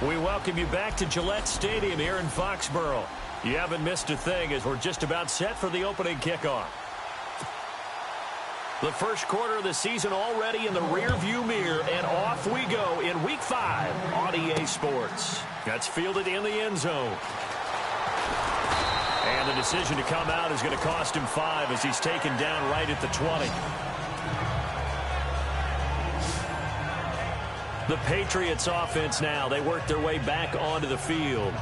We welcome you back to Gillette Stadium here in Foxborough. You haven't missed a thing as we're just about set for the opening kickoff. The first quarter of the season already in the rearview mirror, and off we go in Week 5 on EA Sports. That's fielded in the end zone. And the decision to come out is going to cost him 5 as he's taken down right at the 20. The Patriots offense now. They work their way back onto the field.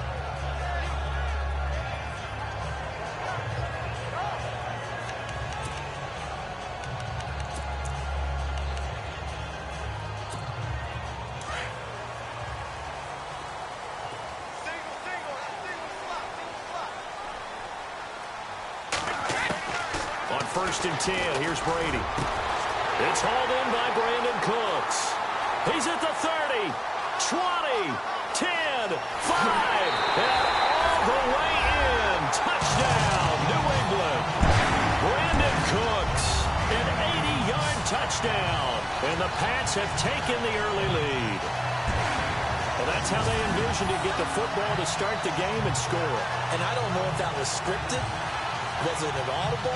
On 1st and 10, here's Brady. It's hauled in by Brandon Cooks. He's at the 30, 20, 10, 5, and all the way in. Touchdown, New England. Brandon Cooks, an 80-yard touchdown. And the Pats have taken the early lead. Well, that's how they envisioned to get the football to start the game and score. And I don't know if that was scripted. Was it an audible?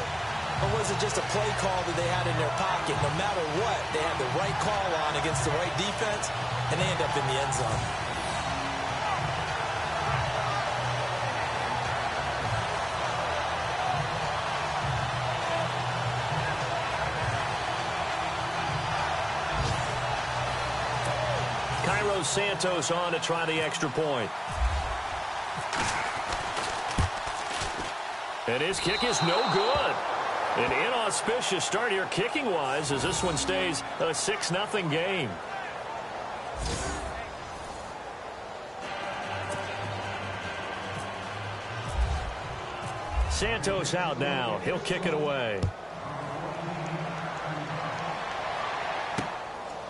Or was it just a play call that they had in their pocket? No matter what, they had the right call on against the right defense, and they end up in the end zone. Cairo Santos on to try the extra point. And his kick is no good. An inauspicious start here kicking-wise as this one stays a 6-0 game. Santos out now. He'll kick it away.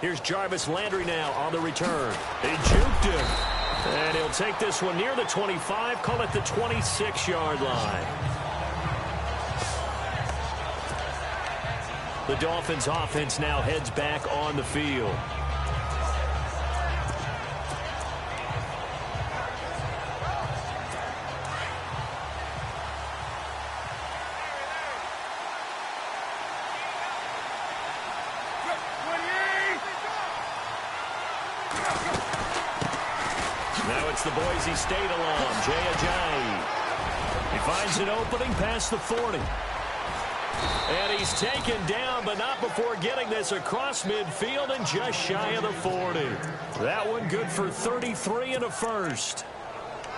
Here's Jarvis Landry now on the return. He juked him. And he'll take this one near the 25, call it the 26-yard line. The Dolphins offense now heads back on the field. Now it's the Boise State alum, Jay Ajayi. He finds an opening past the 40. And he's taken down, but not before getting this across midfield and just shy of the 40. That one good for 33 and a first.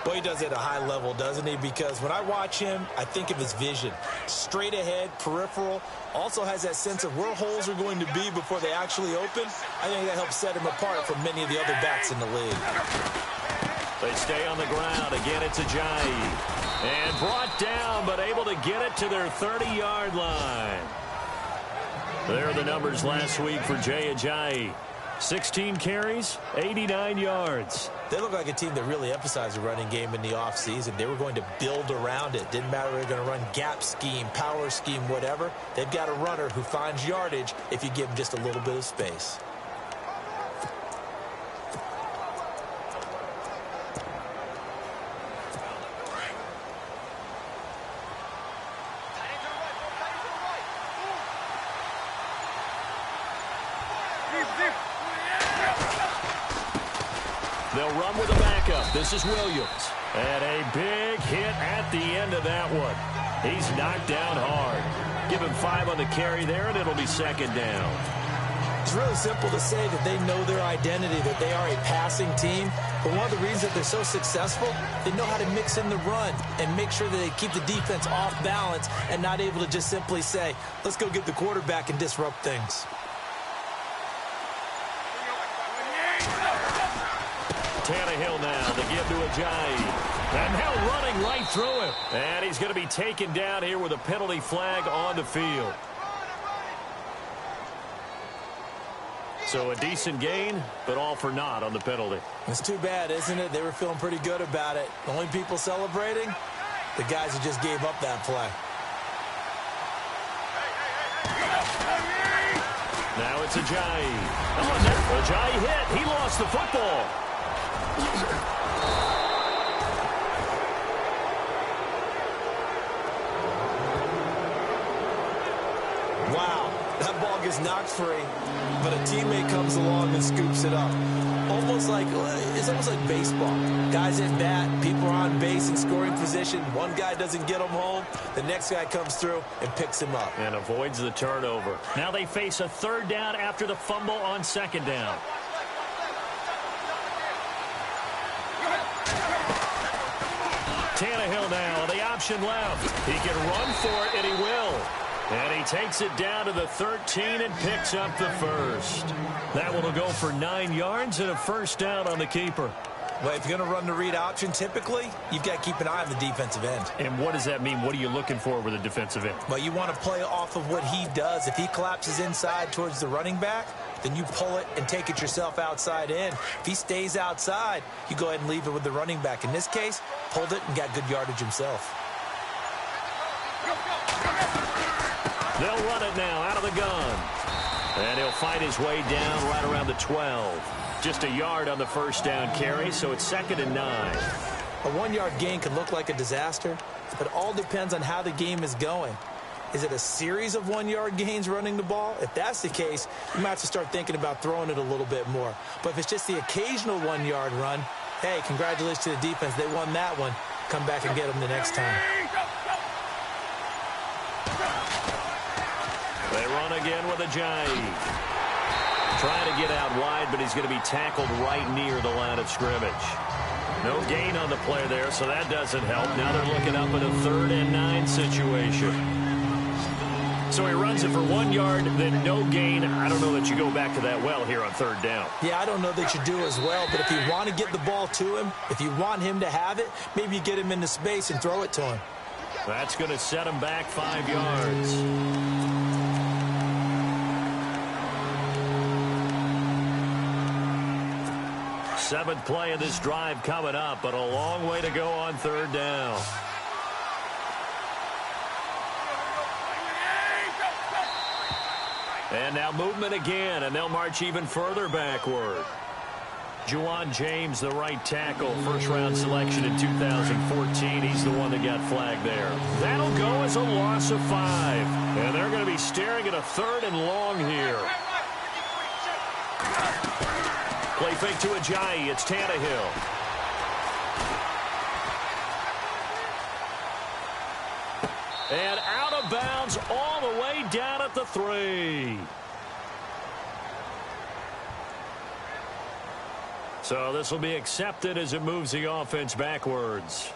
Well, he does it at a high level, doesn't he? Because when I watch him, I think of his vision. Straight ahead, peripheral. Also has that sense of where holes are going to be before they actually open. I think that helps set him apart from many of the other backs in the league. They stay on the ground. Again, it's Ajayi. And brought down, but able to get it to their 30-yard line. There are the numbers last week for Jay Ajayi. 16 carries, 89 yards. They look like a team that really emphasized the running game in the offseason. They were going to build around it. Didn't matter if they're going to run gap scheme, power scheme, whatever. They've got a runner who finds yardage if you give him just a little bit of space. They'll run with a backup. This is Williams. And a big hit at the end of that one. He's knocked down hard. Give him 5 on the carry there, and it'll be second down. It's really simple to say that they know their identity, that they are a passing team. But one of the reasons that they're so successful, they know how to mix in the run and make sure that they keep the defense off balance and not able to just simply say, let's go get the quarterback and disrupt things. Tannehill now, the give to Ajayi. And now running right through him. And he's going to be taken down here with a penalty flag on the field. So a decent gain, but all for naught on the penalty. It's too bad, isn't it? They were feeling pretty good about it. The only people celebrating, the guys who just gave up that play. Now it's Ajayi. Oh, Ajayi hit. He lost the football. Wow, that ball gets knocked free, but a teammate comes along and scoops it up. It's almost like baseball. Guys at bat, people are on base in scoring position. One guy doesn't get him home. The next guy comes through and picks him up. And avoids the turnover. Now they face a third down after the fumble on second down. Tannehill now, the option left. He can run for it, and he will. And he takes it down to the 13 and picks up the first. That one will go for 9 yards and a first down on the keeper. Well, if you're going to run the read option, typically, you've got to keep an eye on the defensive end. And what does that mean? What are you looking for with a defensive end? Well, you want to play off of what he does. If he collapses inside towards the running back, then you pull it and take it yourself outside in. If he stays outside, you go ahead and leave it with the running back. In this case, pulled it and got good yardage himself. They'll run it now out of the gun. And he'll find his way down right around the 12. Just a yard on the first down carry, so it's 2nd and 9. A 1-yard gain can look like a disaster, but it all depends on how the game is going. Is it a series of 1-yard gains running the ball? If that's the case, you might have to start thinking about throwing it a little bit more. But if it's just the occasional 1-yard run, hey, congratulations to the defense. They won that one. Come back and get them the next time. They run again with Ajayi. Trying to get out wide, but he's going to be tackled right near the line of scrimmage. No gain on the play there, so that doesn't help. Now they're looking up at a 3rd and 9 situation. So he runs it for 1 yard, then no gain. I don't know that you go back to that well here on 3rd down. Yeah, I don't know that you do as well, but if you want to get the ball to him, if you want him to have it, maybe you get him into space and throw it to him. That's going to set him back 5 yards. Seventh play of this drive coming up, but a long way to go on 3rd down. And now movement again, and they'll march even further backward. Juwan James, the right tackle, first-round selection in 2014. He's the one that got flagged there. That'll go as a loss of 5. And they're going to be staring at a 3rd and long here. Play fake to Ajayi. It's Tannehill. And out of bounds all the way down at the 3. So this will be accepted as it moves the offense backwards.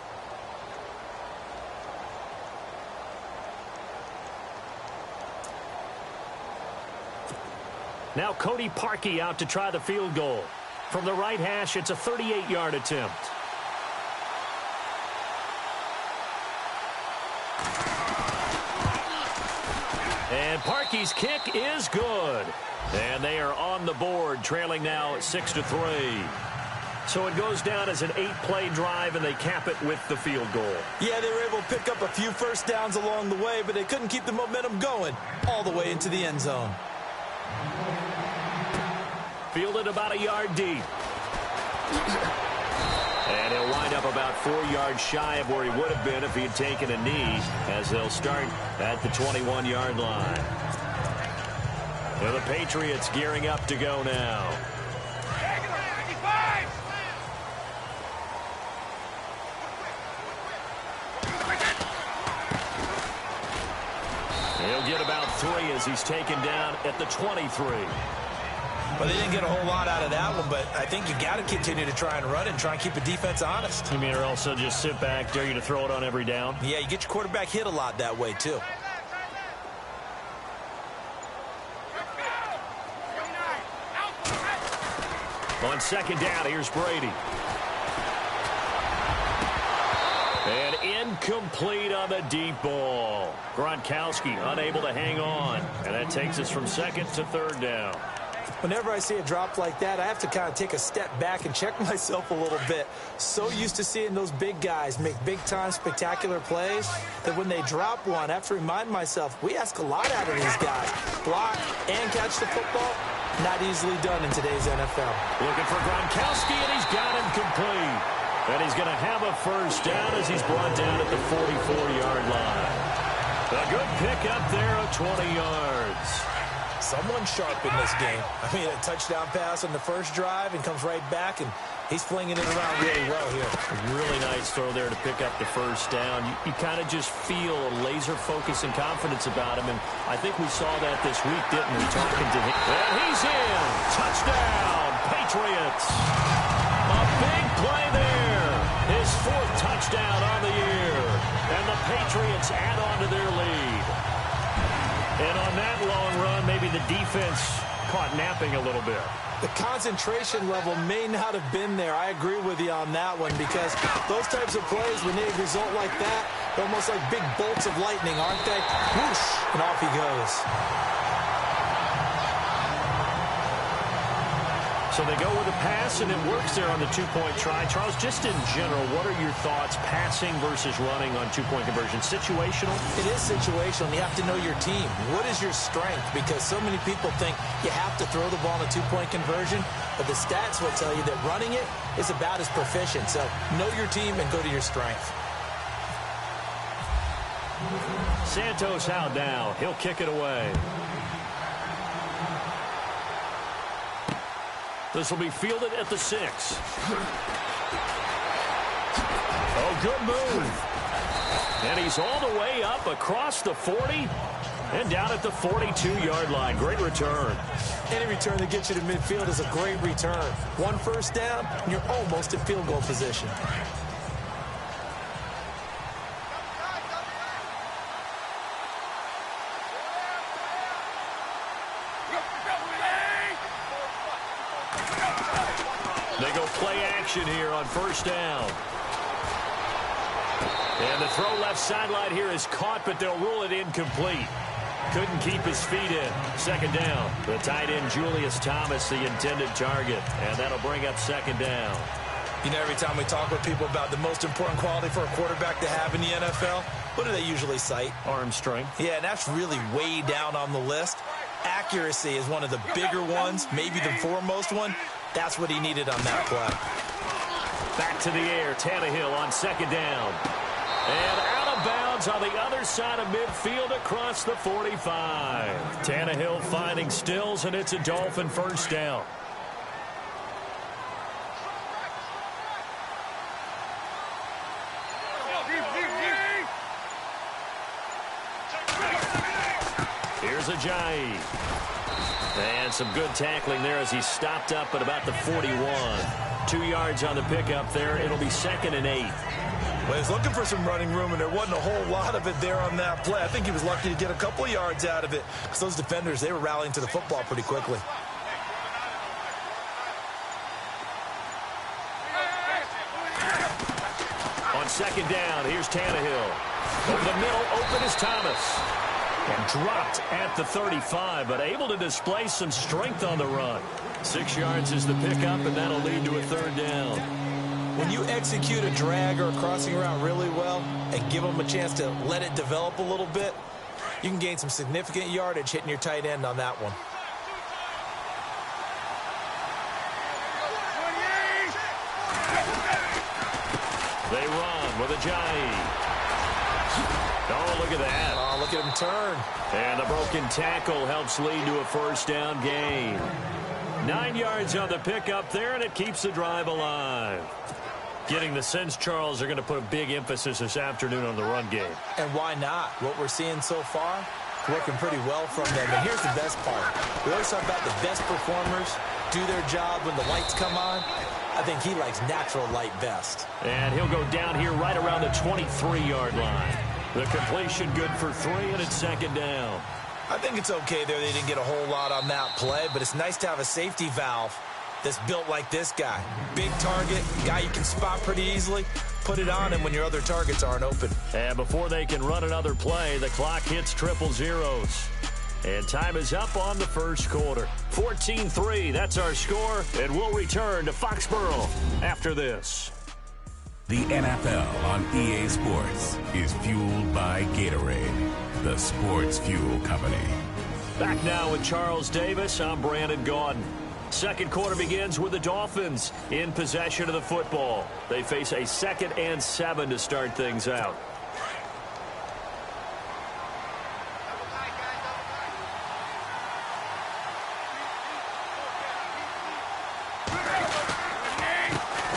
Now Cody Parkey out to try the field goal. From the right hash, it's a 38-yard attempt. And Parkey's kick is good. And they are on the board, trailing now 6-3. So it goes down as an 8-play drive, and they cap it with the field goal. Yeah, they were able to pick up a few first downs along the way, but they couldn't keep the momentum going all the way into the end zone. Fielded about a yard deep. And he'll wind up about 4 yards shy of where he would have been if he had taken a knee, as they'll start at the 21-yard line. Well, the Patriots gearing up to go now. He'll get about 3 as he's taken down at the 23. Well, they didn't get a whole lot out of that one, but I think you got to continue to try and run it and try and keep the defense honest. You mean, or also just sit back, dare you to throw it on every down? Yeah, you get your quarterback hit a lot that way, too. On second down, here's Brady. And incomplete on the deep ball. Gronkowski unable to hang on. And that takes us from 2nd to 3rd down. Whenever I see a drop like that, I have to kind of take a step back and check myself a little bit. So used to seeing those big guys make big-time spectacular plays that when they drop one, I have to remind myself, we ask a lot out of these guys. Block and catch the football. Not easily done in today's NFL. Looking for Gronkowski, and he's got him complete. And he's going to have a first down as he's brought down at the 44-yard line. A good pickup there of 20 yards. Someone sharp in this game. I mean, a touchdown pass on the first drive and comes right back, and he's flinging it around really well here. A really nice throw there to pick up the first down. You kind of just feel a laser focus and confidence about him, and I think we saw that this week, didn't we, talking to him. And he's in. Touchdown, Patriots. A big play there. His 4th touchdown on the year. And the Patriots add on to their lead. And on that long run, maybe the defense caught napping a little bit. The concentration level may not have been there. I agree with you on that one, because those types of plays, when they result like that, they're almost like big bolts of lightning, aren't they? Whoosh, and off he goes. So they go with a pass, and it works there on the 2-point try. Charles, just in general, what are your thoughts passing versus running on 2-point conversion? Situational? It is situational. You have to know your team. What is your strength? Because so many people think you have to throw the ball in a 2-point conversion, but the stats will tell you that running it is about as proficient. So know your team and go to your strength. Santos out now. He'll kick it away. This will be fielded at the 6. Oh, good move. And he's all the way up across the 40 and down at the 42-yard line. Great return. Any return that gets you to midfield is a great return. 1 first down, and you're almost in field goal position. They go play action here on first down. And the throw left sideline here is caught, but they'll rule it incomplete. Couldn't keep his feet in. Second down. The tight end, Julius Thomas, the intended target. And that'll bring up second down. You know, every time we talk with people about the most important quality for a quarterback to have in the NFL, what do they usually cite? Arm strength. Yeah, and that's really way down on the list. Accuracy is one of the bigger ones, maybe the foremost one. That's what he needed on that play. Back to the air. Tannehill on second down. And out of bounds on the other side of midfield across the 45. Tannehill finding Stills, and it's a Dolphin first down. Here's Ajayi. And some good tackling there as he stopped up at about the 41. 2 yards on the pickup there. It'll be 2nd and 8. Well, he's looking for some running room, and there wasn't a whole lot of it there on that play. I think he was lucky to get a couple of yards out of it, because those defenders, they were rallying to the football pretty quickly. On second down, here's Tannehill. Over the middle, open is Thomas. And dropped at the 35, but able to display some strength on the run. 6 yards is the pickup, and that'll lead to a third down. When you execute a drag or a crossing route really well and give them a chance to let it develop a little bit, you can gain some significant yardage hitting your tight end on that one. They run with Ajayi. Oh, look at that. Oh, look at him turn. And the broken tackle helps lead to a first down gain. 9 yards on the pickup there, and it keeps the drive alive. Getting the sense, Charles, they're going to put a big emphasis this afternoon on the run game. And why not? What we're seeing so far, working pretty well from them. And here's the best part. We always talk about the best performers do their job when the lights come on. I think he likes natural light best. And he'll go down here right around the 23-yard line. The completion good for 3, and it's second down. I think it's okay there. They didn't get a whole lot on that play, but it's nice to have a safety valve that's built like this guy. Big target, guy you can spot pretty easily. Put it on him when your other targets aren't open. And before they can run another play, the clock hits triple zeros. And time is up on the first quarter. 14-3, that's our score, and we'll return to Foxborough after this. The NFL on EA Sports is fueled by Gatorade, the sports fuel company. Back now with Charles Davis. I'm Brandon Gaudin. Second quarter begins with the Dolphins in possession of the football. They face a 2nd and 7 to start things out.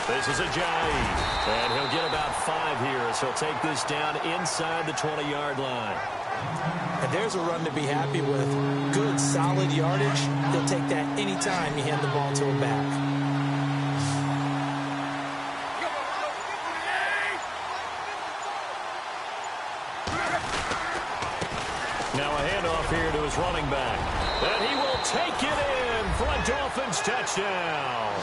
This is Ajayi, and he'll get about 5 here as he'll take this down inside the 20-yard line. And there's a run to be happy with. Good, solid yardage. He'll take that anytime you hand the ball to him back. Now a handoff here to his running back. And he will take it in for a Dolphins touchdown.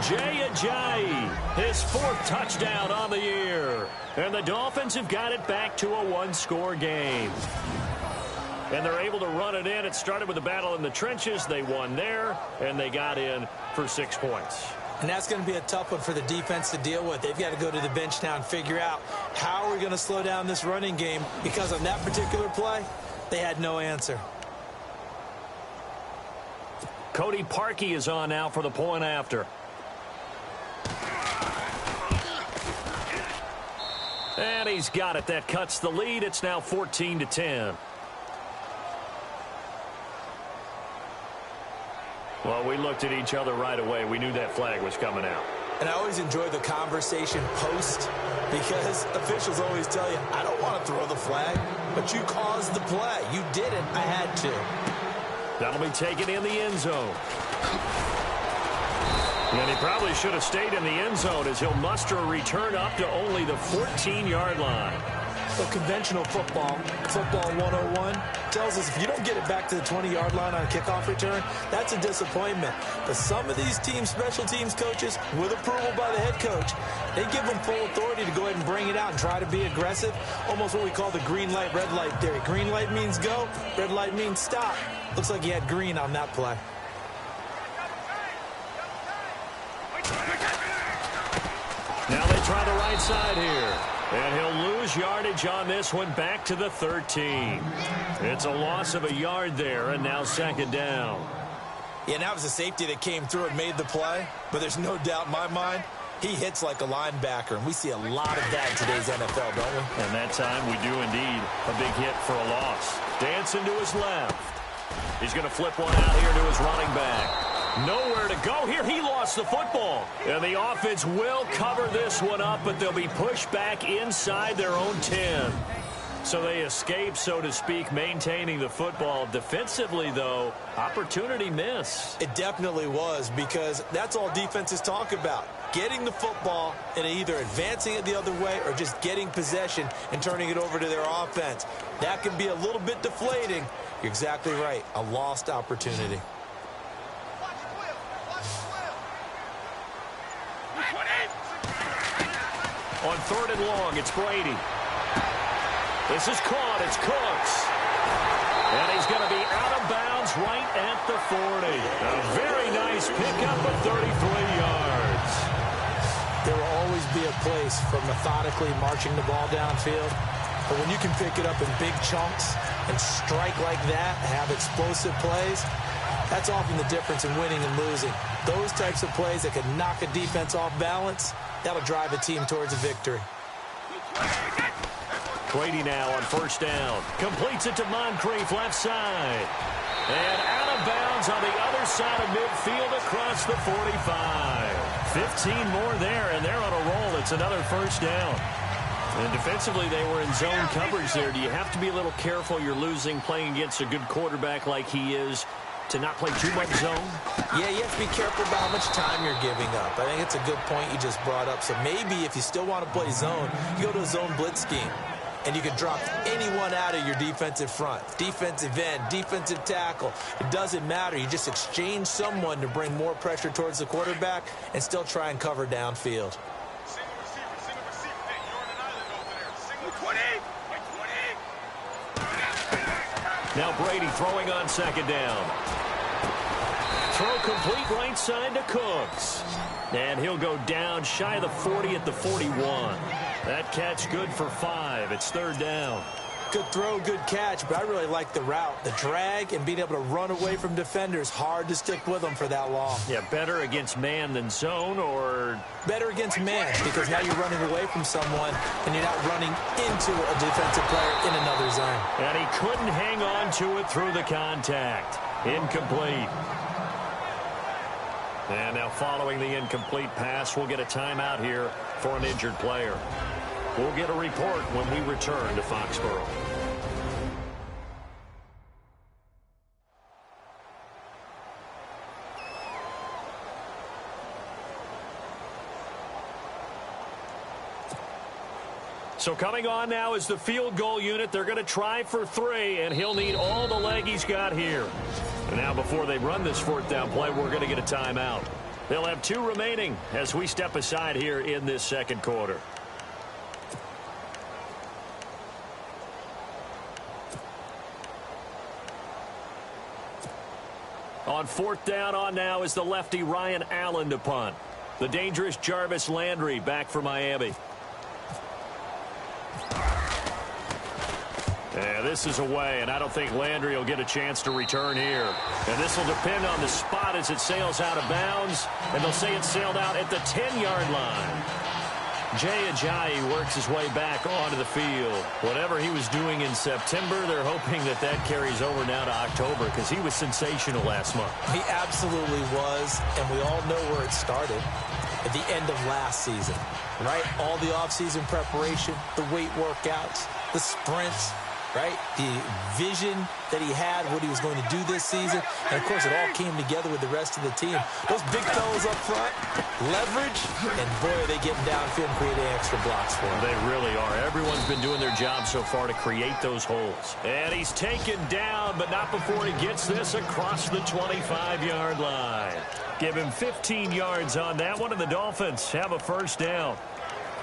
Jay Ajayi, his 4th touchdown on the year. And the Dolphins have got it back to a 1-score game. And they're able to run it in. It started with a battle in the trenches. They won there, and they got in for 6 points. And that's going to be a tough one for the defense to deal with. They've got to go to the bench now and figure out how are we going to slow down this running game, because on that particular play, they had no answer. Cody Parkey is on now for the point after. And he's got it. That cuts the lead. It's now 14-10. Well, we looked at each other right away. We knew that flag was coming out. And I always enjoy the conversation post, because officials always tell you, I don't want to throw the flag, but you caused the play. You did it. I had to. That'll be taken in the end zone. And he probably should have stayed in the end zone, as he'll muster a return up to only the 14-yard line. So conventional football 101, tells us if you don't get it back to the 20-yard line on a kickoff return, that's a disappointment. But some of these special teams coaches, with approval by the head coach, they give them full authority to go ahead and bring it out and try to be aggressive. Almost what we call the green light, red light theory. Green light means go, red light means stop. Looks like he had green on that play. Now they try the right side here. And he'll lose yardage on this one, back to the 13. It's a loss of a yard there, and now 2nd down. Yeah, and that was a safety that came through and made the play. But there's no doubt in my mind, he hits like a linebacker. And we see a lot of that in today's NFL, don't we? And that time we do indeed. A big hit for a loss. Dancing to his left. He's going to flip one out here to his running back. Nowhere to go here. He lost the football. And the offense will cover this one up, but they'll be pushed back inside their own 10. So they escape, so to speak, maintaining the football. Defensively, though, opportunity miss. It definitely was, because that's all defenses talk about. Getting the football and either advancing it the other way or just getting possession and turning it over to their offense. That can be a little bit deflating. You're exactly right. A lost opportunity. On 3rd and long, it's Brady. This is caught. It's Cooks. And he's going to be out of bounds right at the 40. A very nice pickup of 33 yards. There will always be a place for methodically marching the ball downfield. But when you can pick it up in big chunks and strike like that, have explosive plays, that's often the difference in winning and losing. Those types of plays that can knock a defense off balance, that'll drive a team towards a victory. Brady now on 1st down. Completes it to Moncrief, left side. And out of bounds on the other side of midfield across the 45. 15 more there, and they're on a roll. It's another 1st down. And defensively, they were in zone coverage there. Do you have to be a little careful? You're losing, playing against a good quarterback like he is, to not play too much zone? Yeah, you have to be careful about how much time you're giving up. I think it's a good point you just brought up. So maybe if you still want to play zone, you go to a zone blitz scheme. And you can drop anyone out of your defensive front. Defensive end, defensive tackle. It doesn't matter. You just exchange someone to bring more pressure towards the quarterback and still try and cover downfield. Now Brady throwing on 2nd down. Throw complete right side to Cooks. And he'll go down shy of the 40 at the 41. That catch good for 5. It's 3rd down. Good throw, good catch, but I really like the route. The drag and being able to run away from defenders, hard to stick with them for that long. Yeah, better against man than zone, or? Better against man, because now you're running away from someone and you're not running into a defensive player in another zone. And he couldn't hang on to it through the contact. Incomplete. And now following the incomplete pass, we'll get a timeout here for an injured player. We'll get a report when we return to Foxborough. So coming on now is the field goal unit. They're going to try for 3, and he'll need all the leg he's got here. And now before they run this 4th down play, we're going to get a timeout. They'll have 2 remaining as we step aside here in this second quarter. On 4th down on now is the lefty Ryan Allen to punt. The dangerous Jarvis Landry back for Miami. Yeah, this is away, and I don't think Landry will get a chance to return here. And this will depend on the spot as it sails out of bounds, and they'll say it sailed out at the 10-yard line. Jay Ajayi works his way back onto the field. Whatever he was doing in September, they're hoping that that carries over now to October because he was sensational last month. He absolutely was, and we all know where it started. At the end of last season, right? All the offseason preparation, the weight workouts, the sprints, right? The vision that he had, what he was going to do this season. And, of course, it all came together with the rest of the team. Those big fellas up front, leverage, and, boy, are they getting downfield and creating extra blocks for him. They really are. Everyone's been doing their job so far to create those holes. And he's taken down, but not before he gets this across the 25-yard line. Give him 15 yards on that one, and the Dolphins have a 1st down.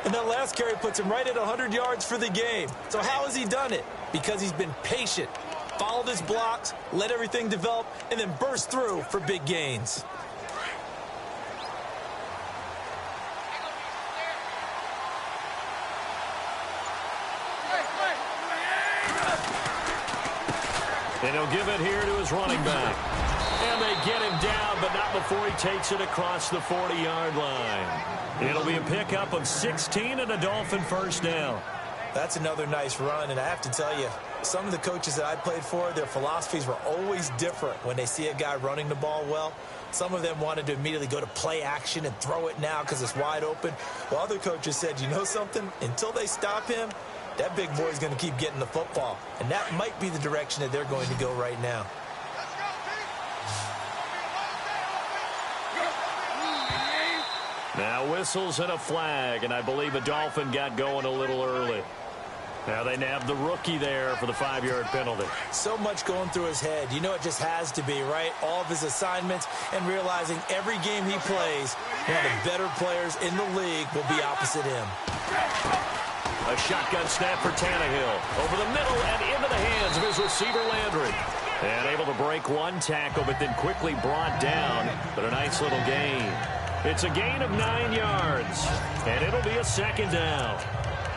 And that last carry puts him right at 100 yards for the game. So how has he done it? Because he's been patient, followed his blocks, let everything develop, and then burst through for big gains. And he'll give it here to his running back. And they get him down, but not before he takes it across the 40-yard line. It'll be a pickup of 16 and a Dolphin 1st down. That's another nice run, and I have to tell you, some of the coaches that I played for, their philosophies were always different when they see a guy running the ball well. Some of them wanted to immediately go to play action and throw it now because it's wide open. While other coaches said, you know something? Until they stop him, that big boy's going to keep getting the football. And that might be the direction that they're going to go right now. Now whistles and a flag, and I believe a Dolphin got going a little early. Now they nabbed the rookie there for the 5-yard penalty. So much going through his head. You know it just has to be, right? All of his assignments and realizing every game he plays, one of the better players in the league will be opposite him. A shotgun snap for Tannehill. Over the middle and into the hands of his receiver Landry. And able to break one tackle, but then quickly brought down. But a nice little gain. It's a gain of 9 yards. And it'll be a 2nd down.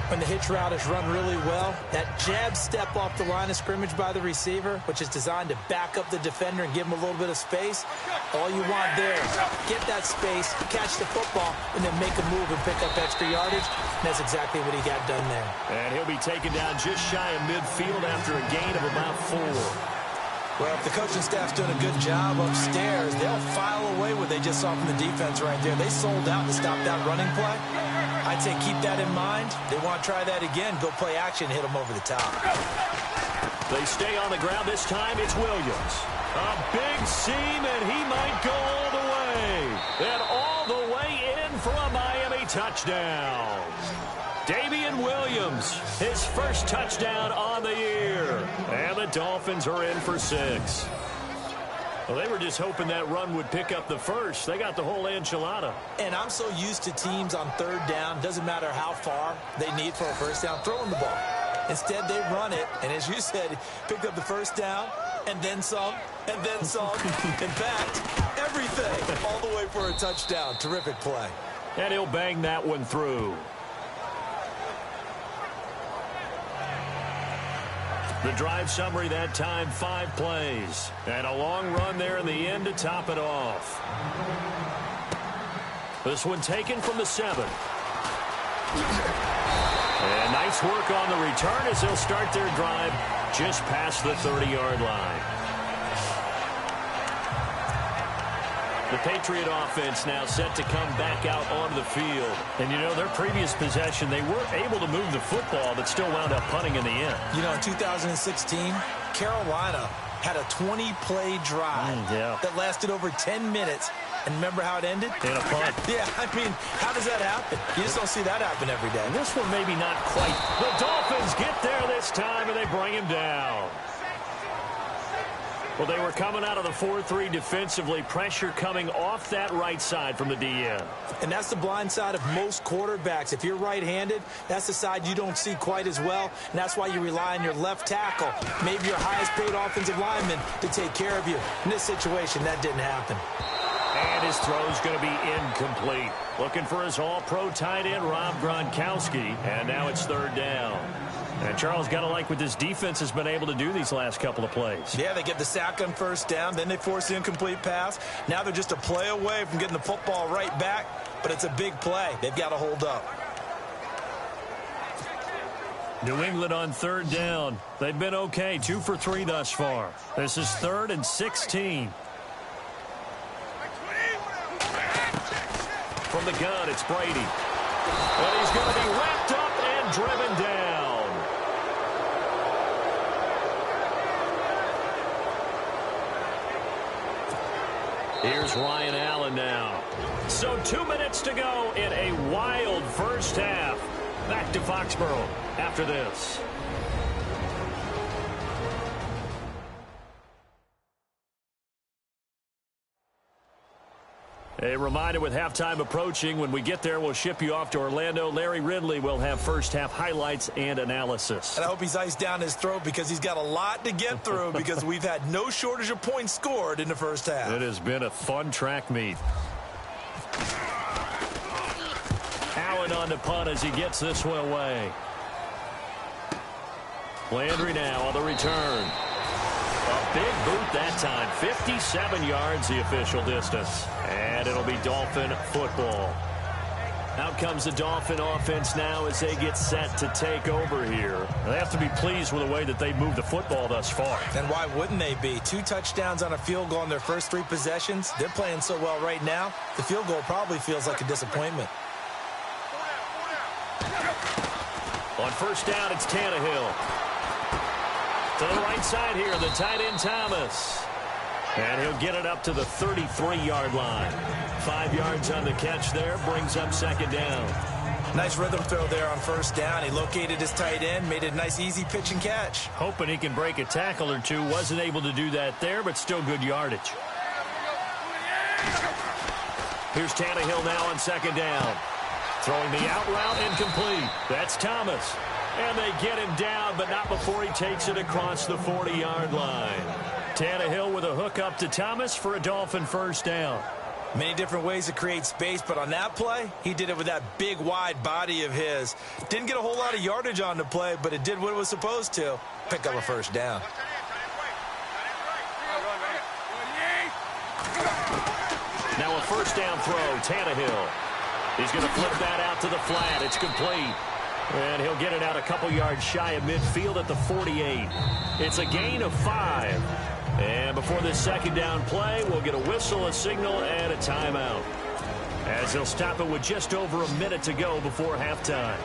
When the hitch route is run really well, that jab step off the line of scrimmage by the receiver, which is designed to back up the defender and give him a little bit of space, all you want there is get that space, catch the football, and then make a move and pick up extra yardage. And that's exactly what he got done there. And he'll be taken down just shy of midfield after a gain of about 4. Well, if the coaching staff's doing a good job upstairs, they'll file away what they just saw from the defense right there. They sold out to stop that running play. I'd say keep that in mind. They want to try that again. Go play action, hit them over the top. They stay on the ground. This time it's Williams. A big seam, and he might go all the way. And all the way in for a Miami touchdown. Damian Williams, his first touchdown on the year. And the Dolphins are in for 6. Well, they were just hoping that run would pick up the first. They got the whole enchilada. And I'm so used to teams on 3rd down, doesn't matter how far they need for a 1st down, throwing the ball. Instead, they run it, and as you said, picked up the 1st down, and then some, and then some. In fact, everything all the way for a touchdown. Terrific play. And he'll bang that one through. The drive summary that time, 5 plays. And a long run there in the end to top it off. This one taken from the 7. And nice work on the return as they'll start their drive just past the 30-yard line. The Patriot offense now set to come back out onto the field. And, you know, their previous possession, they were able to move the football, but still wound up punting in the end. You know, in 2016, Carolina had a 20-play drive that lasted over 10 minutes. And remember how it ended? In a punt. Yeah, I mean, how does that happen? You just don't see that happen every day. And this one maybe not quite. The Dolphins get there this time, and they bring him down. Well, they were coming out of the 4-3 defensively. Pressure coming off that right side from the DN. And that's the blind side of most quarterbacks. If you're right-handed, that's the side you don't see quite as well. And that's why you rely on your left tackle, maybe your highest-paid offensive lineman, to take care of you. In this situation, that didn't happen. And his throw's going to be incomplete. Looking for his all-pro tight end, Rob Gronkowski. And now it's 3rd down. And Charles, got to like what this defense has been able to do these last couple of plays. Yeah, they get the sack on 1st down, then they force the incomplete pass. Now they're just a play away from getting the football right back, but it's a big play. They've got to hold up. New England on 3rd down. They've been okay, 2 for 3 thus far. This is 3rd and 16. From the gun, it's Brady. And he's going to be wrapped up and driven down. Here's Ryan Allen now. So 2 minutes to go in a wild first half. Back to Foxborough after this. A reminder, with halftime approaching, when we get there, we'll ship you off to Orlando. Larry Ridley will have first-half highlights and analysis. And I hope he's iced down his throat because he's got a lot to get through because we've had no shortage of points scored in the first half. It has been a fun track meet. Allen on the punt as he gets this one away. Landry now on the return. A big boot that time. 57 yards the official distance. And it'll be Dolphin football. Out comes the Dolphin offense now as they get set to take over here. They have to be pleased with the way that they moved the football thus far. And why wouldn't they be? 2 touchdowns on a field goal in their first 3 possessions. They're playing so well right now, the field goal probably feels like a disappointment. On 1st down, it's Tannehill. To the right side here, the tight end Thomas. And he'll get it up to the 33-yard line. 5 yards on the catch there, brings up 2nd down. Nice rhythm throw there on 1st down. He located his tight end, made it a nice easy pitch and catch. Hoping he can break a tackle or two. Wasn't able to do that there, but still good yardage. Here's Tannehill now on 2nd down. Throwing the out route, incomplete. That's Thomas. And they get him down, but not before he takes it across the 40-yard line. Tannehill with a hook up to Thomas for a Dolphin 1st down. Many different ways to create space, but on that play, he did it with that big, wide body of his. Didn't get a whole lot of yardage on the play, but it did what it was supposed to. Pick up a 1st down. Now a 1st down throw, Tannehill. He's going to flip that out to the flat. It's complete. And he'll get it out a couple yards shy of midfield at the 48. It's a gain of 5. And before this 2nd down play, we'll get a whistle, a signal, and a timeout, as they'll stop it with just over a minute to go before halftime.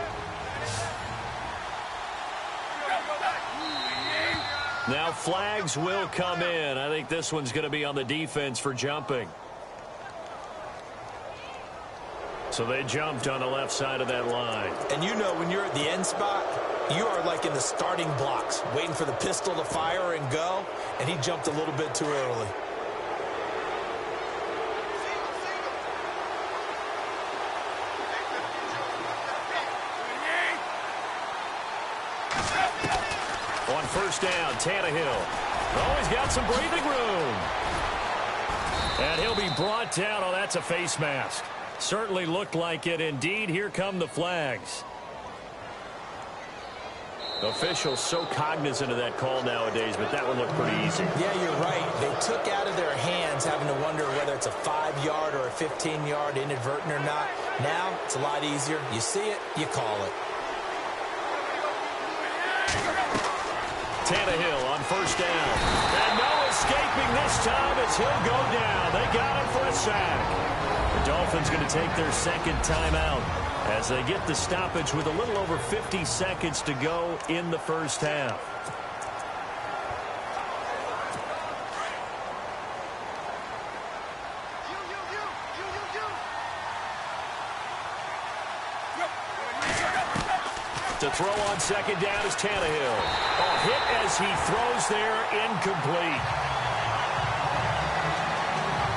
Now flags will come in. I think this one's going to be on the defense for jumping. So they jumped on the left side of that line. And you know, when you're at the end spot, you are like in the starting blocks, waiting for the pistol to fire and go, and he jumped a little bit too early. On 1st down, Tannehill. Oh, he's got some breathing room. And he'll be brought down. Oh, that's a face mask. Certainly looked like it. Indeed, here come the flags. Officials so cognizant of that call nowadays, but that one looked pretty easy. Yeah, you're right. They took out of their hands having to wonder whether it's a 5-yard or a 15-yard inadvertent or not. Now, it's a lot easier. You see it, you call it. Tannehill on first down. And no escaping this time as he'll go down. They got him for a sack. The Dolphins going to take their second timeout as they get the stoppage with a little over 50 seconds to go in the first half. To throw on second down is Tannehill. Oh, hit as he throws there, incomplete.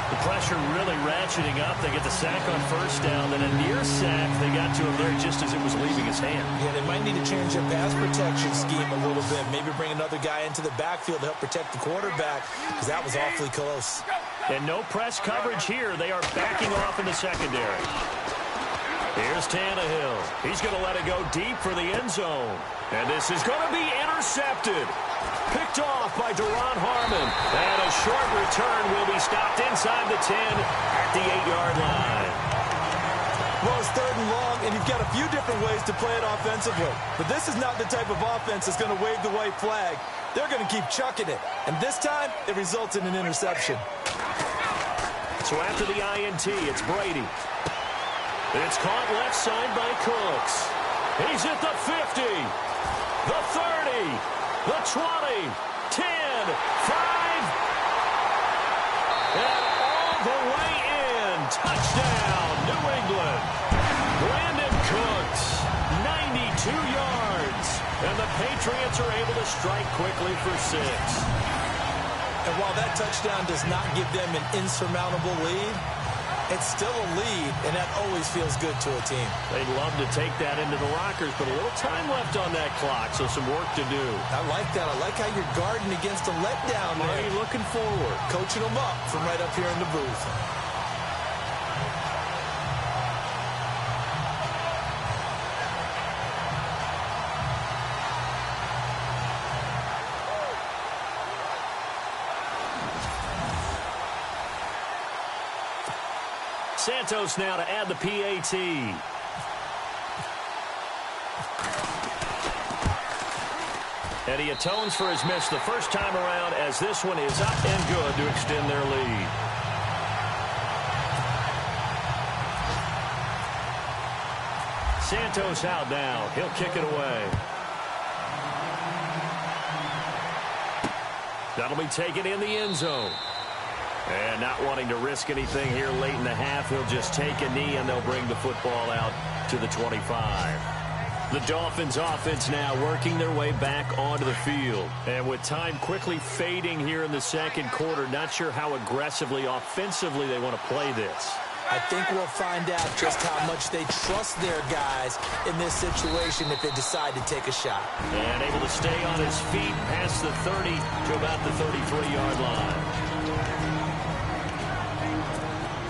The pressure really ratcheting up. They get the sack on first down, then a near sack. They got to him there just as it was leaving his hand. Yeah, they might need to change their pass protection scheme a little bit. Maybe bring another guy into the backfield to help protect the quarterback, because that was awfully close. And no press coverage here. They are backing off in the secondary. Here's Tannehill. He's going to let it go deep for the end zone. And this is going to be intercepted. Picked off by Duron Harmon. And a short return will be stopped inside the 10 at the 8-yard line. Well, it's 3rd and long, and you've got a few different ways to play it offensively. But this is not the type of offense that's going to wave the white flag. They're going to keep chucking it. And this time, it results in an interception. So after the INT, it's Brady. It's caught left side by Cooks. He's at the 50, the 30, the 20, 10, 5, and all the way in. Touchdown, New England. Brandon Cooks, 92 yards. And the Patriots are able to strike quickly for 6. And while that touchdown does not give them an insurmountable lead, it's still a lead, and that always feels good to a team. They'd love to take that into the lockers, but a little time left on that clock, so some work to do. I like that. I like how you're guarding against a letdown there. Are you looking forward? Coaching them up from right up here in the booth. Santos now to add the PAT. And he atones for his miss the first time around as this one is up and good to extend their lead. Santos out now. He'll kick it away. That'll be taken in the end zone. And not wanting to risk anything here late in the half, he'll just take a knee and they'll bring the football out to the 25. The Dolphins offense now working their way back onto the field. And with time quickly fading here in the second quarter, not sure how aggressively, offensively they want to play this. I think we'll find out just how much they trust their guys in this situation if they decide to take a shot. And able to stay on his feet past the 30 to about the 33-yard line.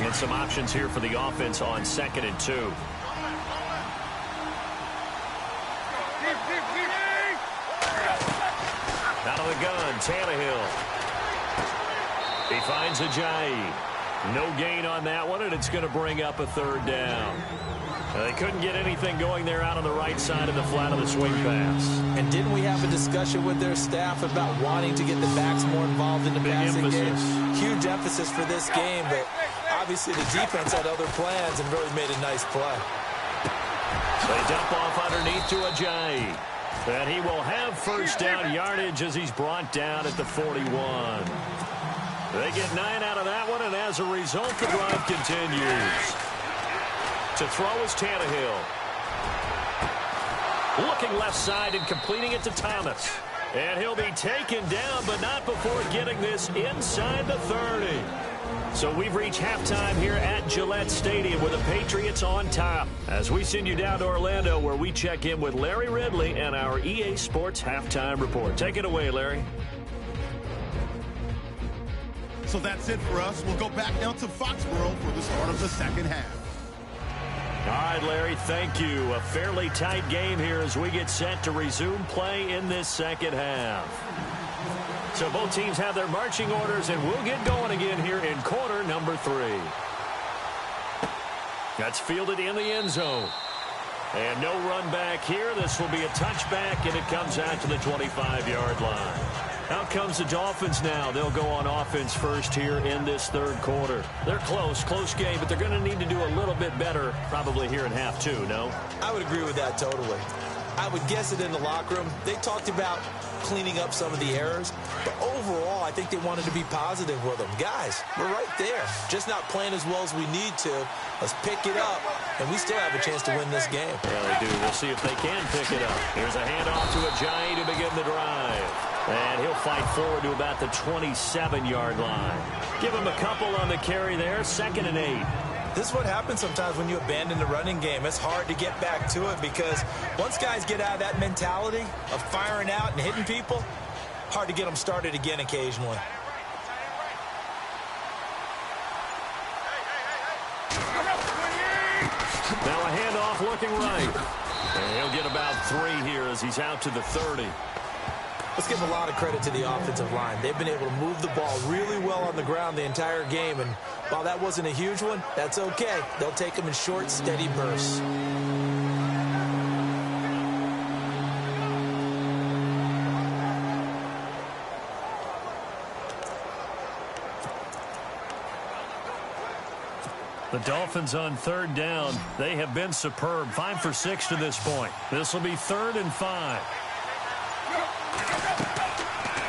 And some options here for the offense on 2nd and 2. Out of the gun, Tannehill. He finds Ajayi. No gain on that one, and it's going to bring up a 3rd down. They couldn't get anything going there out on the right side of the flat of the swing pass. And didn't we have a discussion with their staff about wanting to get the backs more involved in the passing game? Huge emphasis for this game, but obviously the defense had other plans and really made a nice play. They dump off underneath to Ajayi. And he will have first down yardage as he's brought down at the 41. They get 9 out of that one, and as a result, the drive continues. To throw is Tannehill. Looking left side and completing it to Thomas. And he'll be taken down, but not before getting this inside the 30. So we've reached halftime here at Gillette Stadium with the Patriots on top. As we send you down to Orlando, where we check in with Larry Ridley and our EA Sports Halftime Report. Take it away, Larry. So that's it for us. We'll go back down to Foxborough for the start of the second half. All right, Larry, thank you. A fairly tight game here as we get set to resume play in this second half. So both teams have their marching orders, and we'll get going again here in quarter number 3. That's fielded in the end zone. And no run back here. This will be a touchback, and it comes out to the 25-yard line. Out comes the Dolphins now. They'll go on offense first here in this third quarter. They're close game, but they're going to need to do a little bit better probably here in half 2, no? I would agree with that totally. I would guess it in the locker room. They talked about cleaning up some of the errors, but overall, I think they wanted to be positive with them. Guys, we're right there. Just not playing as well as we need to. Let's pick it up, and we still have a chance to win this game. Yeah, they do. We'll see if they can pick it up. Here's a handoff to Ajayi to begin the drive. And he'll fight forward to about the 27-yard line. Give him a couple on the carry there, 2nd and 8. This is what happens sometimes when you abandon the running game. It's hard to get back to it because once guys get out of that mentality of firing out and hitting people, hard to get them started again occasionally. Now a handoff looking right. And he'll get about 3 here as he's out to the 30. Let's give a lot of credit to the offensive line. They've been able to move the ball really well on the ground the entire game, and while that wasn't a huge one, that's okay. They'll take them in short, steady bursts. The Dolphins on 3rd down. They have been superb. 5 for 6 to this point. This will be 3rd and 5.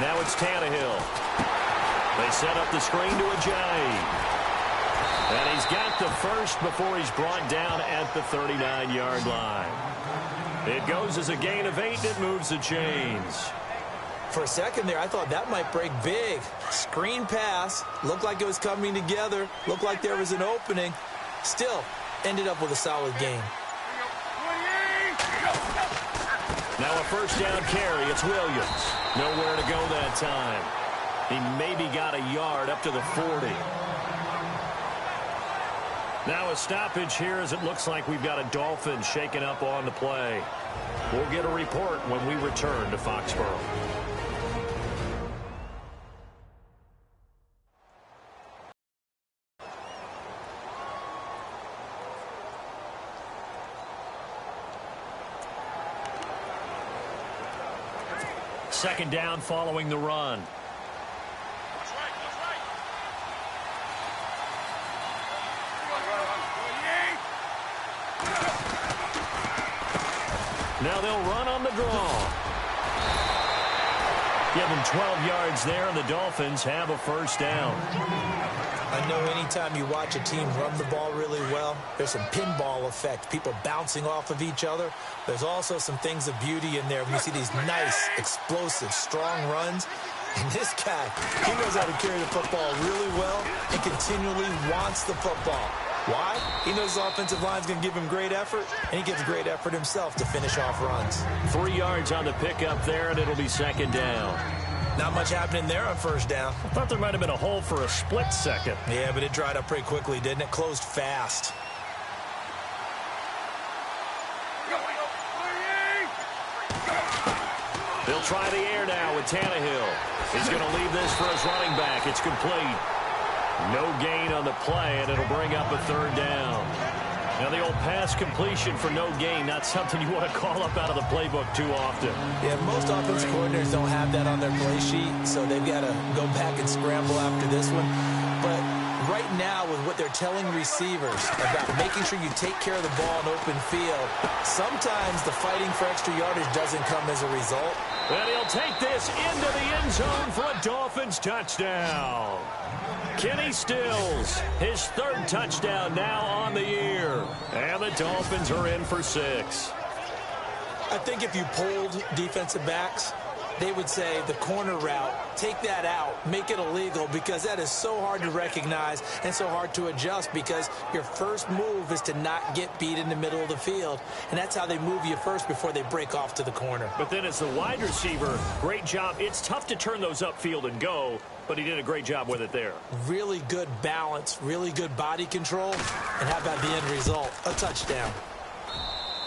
Now it's Tannehill. They set up the screen to Ajayi. And he's got the first before he's brought down at the 39-yard line. It goes as a gain of 8, and it moves the chains. For a second there, I thought that might break big. Screen pass. Looked like it was coming together. Looked like there was an opening. Still, ended up with a solid game. Now a first down carry. It's Williams. Nowhere to go that time. He maybe got a yard up to the 40. Now a stoppage here as it looks like we've got a Dolphin shaken up on the play. We'll get a report when we return to Foxborough. Second down following the run. Now they'll run on the draw. Give them 12 yards there, and the Dolphins have a first down. I know anytime you watch a team run the ball really well, there's some pinball effect, people bouncing off of each other. There's also some things of beauty in there when you see these nice, explosive, strong runs. And this guy, he knows how to carry the football really well and continually wants the football. Why? He knows his offensive line's going to give him great effort, and he gives great effort himself to finish off runs. 3 yards on the pickup there, and it'll be second down. Not much happening there on first down. I thought there might have been a hole for a split second. Yeah, but it dried up pretty quickly, didn't it? Closed fast. They'll try the air now with Tannehill. He's going to leave this for his running back. It's complete. No gain on the play, and it'll bring up a third down. Now, the old pass completion for no gain, not something you want to call up out of the playbook too often. Yeah, most offensive coordinators don't have that on their play sheet, so they've got to go back and scramble after this one. But right now, with what they're telling receivers about making sure you take care of the ball in open field, sometimes the fighting for extra yardage doesn't come as a result. And he'll take this into the end zone for a Dolphins touchdown. Kenny Stills, his third touchdown now on the year. And the Dolphins are in for 6. I think if you polled defensive backs, they would say the corner route, take that out, make it illegal, because that is so hard to recognize and so hard to adjust, because your first move is to not get beat in the middle of the field, and that's how they move you first before they break off to the corner. But then as the wide receiver, great job. It's tough to turn those upfield and go, but he did a great job with it there. Really good balance, really good body control, and how about the end result? A touchdown.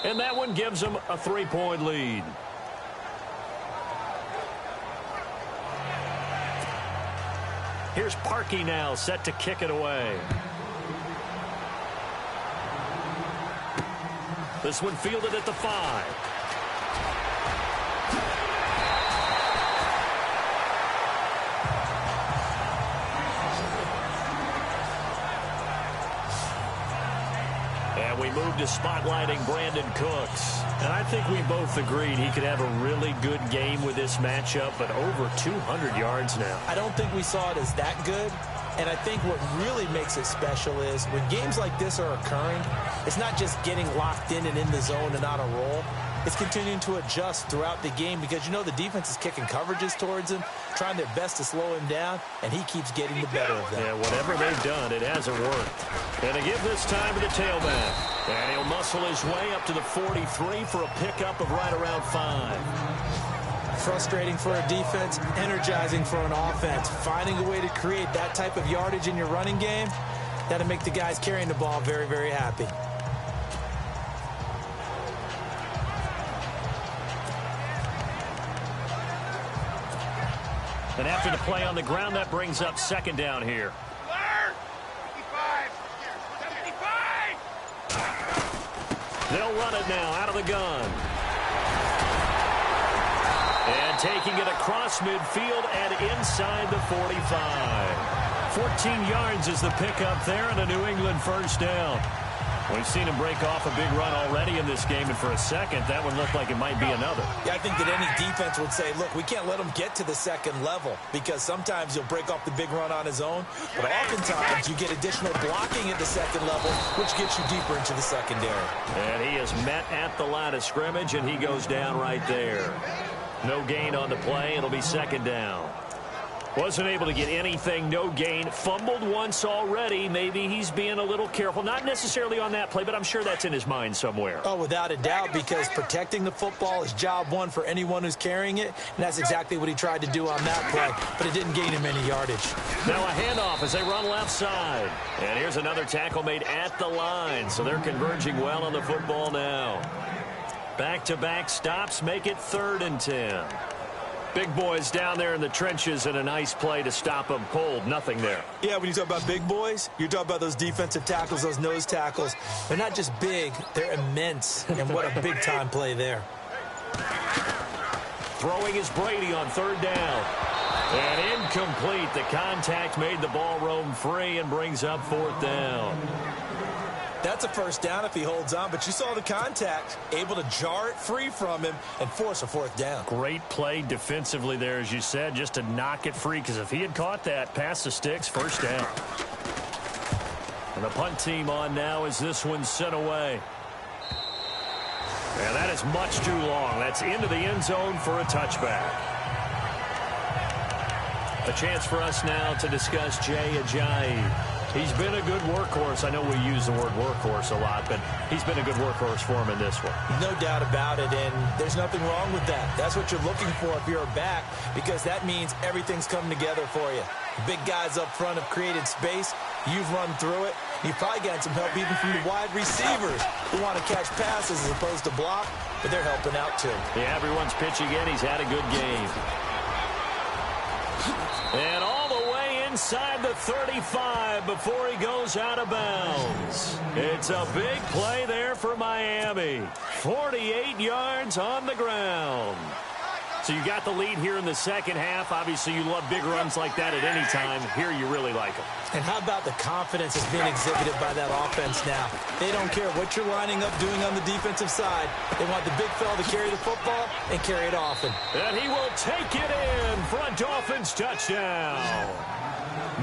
And that one gives them a 3-point lead. Here's Parkey now, set to kick it away. This one fielded at the 5. And we move to spotlighting Brandon Cooks. And I think we both agreed he could have a really good game with this matchup, but over 200 yards now. I don't think we saw it as that good. And I think what really makes it special is when games like this are occurring, it's not just getting locked in and in the zone and on a roll. It's continuing to adjust throughout the game, because you know the defense is kicking coverages towards him, trying their best to slow him down, and he keeps getting the better of them. Yeah, whatever they've done, it hasn't worked. And they give this time to the tailback. And he'll muscle his way up to the 43 for a pickup of right around 5. Frustrating for a defense, energizing for an offense. Finding a way to create that type of yardage in your running game, that'll make the guys carrying the ball very, very happy. And after the play on the ground, that brings up second down here. They'll run it now out of the gun. And taking it across midfield and inside the 45. 14 yards is the pickup there, and a New England first down. We've seen him break off a big run already in this game, and for a second, that one looked like it might be another. Yeah, I think that any defense would say, look, we can't let him get to the second level, because sometimes he'll break off the big run on his own, but oftentimes you get additional blocking at the second level, which gets you deeper into the secondary. And he is met at the line of scrimmage, and he goes down right there. No gain on the play. It'll be second down. Wasn't able to get anything, no gain. Fumbled once already. Maybe he's being a little careful. Not necessarily on that play, but I'm sure that's in his mind somewhere. Oh, without a doubt, because protecting the football is job one for anyone who's carrying it, and that's exactly what he tried to do on that play, but it didn't gain him any yardage. Now a handoff as they run left side. And here's another tackle made at the line, so they're converging well on the football now. Back-to-back stops make it 3rd and 10. Big boys down there in the trenches, and a nice play to stop them cold. Nothing there. Yeah, when you talk about big boys, you're talking about those defensive tackles, those nose tackles. They're not just big, they're immense. And what a big-time play there. Throwing is Brady on 3rd down. And incomplete. The contact made the ball roam free and brings up 4th down. That's a first down if he holds on, but you saw the contact, able to jar it free from him and force a 4th down. Great play defensively there, as you said, just to knock it free, because if he had caught that, past the sticks, first down. And the punt team on now as this one's sent away. And that is much too long. That's into the end zone for a touchback. A chance for us now to discuss Jay Ajayi. He's been a good workhorse. I know we use the word workhorse a lot, but he's been a good workhorse for him in this one. No doubt about it, and there's nothing wrong with that. That's what you're looking for if you're a back, because that means everything's coming together for you. The big guys up front have created space. You've run through it. You've probably gotten some help even from the wide receivers who want to catch passes as opposed to block, but they're helping out too. Yeah, everyone's pitching in. He's had a good game. And all the way inside the 35 before he goes out of bounds. It's a big play there for Miami. 48 yards on the ground. So you got the lead here in the second half. Obviously, you love big runs like that at any time. Here you really like them. And how about the confidence that's being exhibited by that offense now? They don't care what you're lining up doing on the defensive side. They want the big fella to carry the football and carry it often. And he will take it in for a Dolphins touchdown.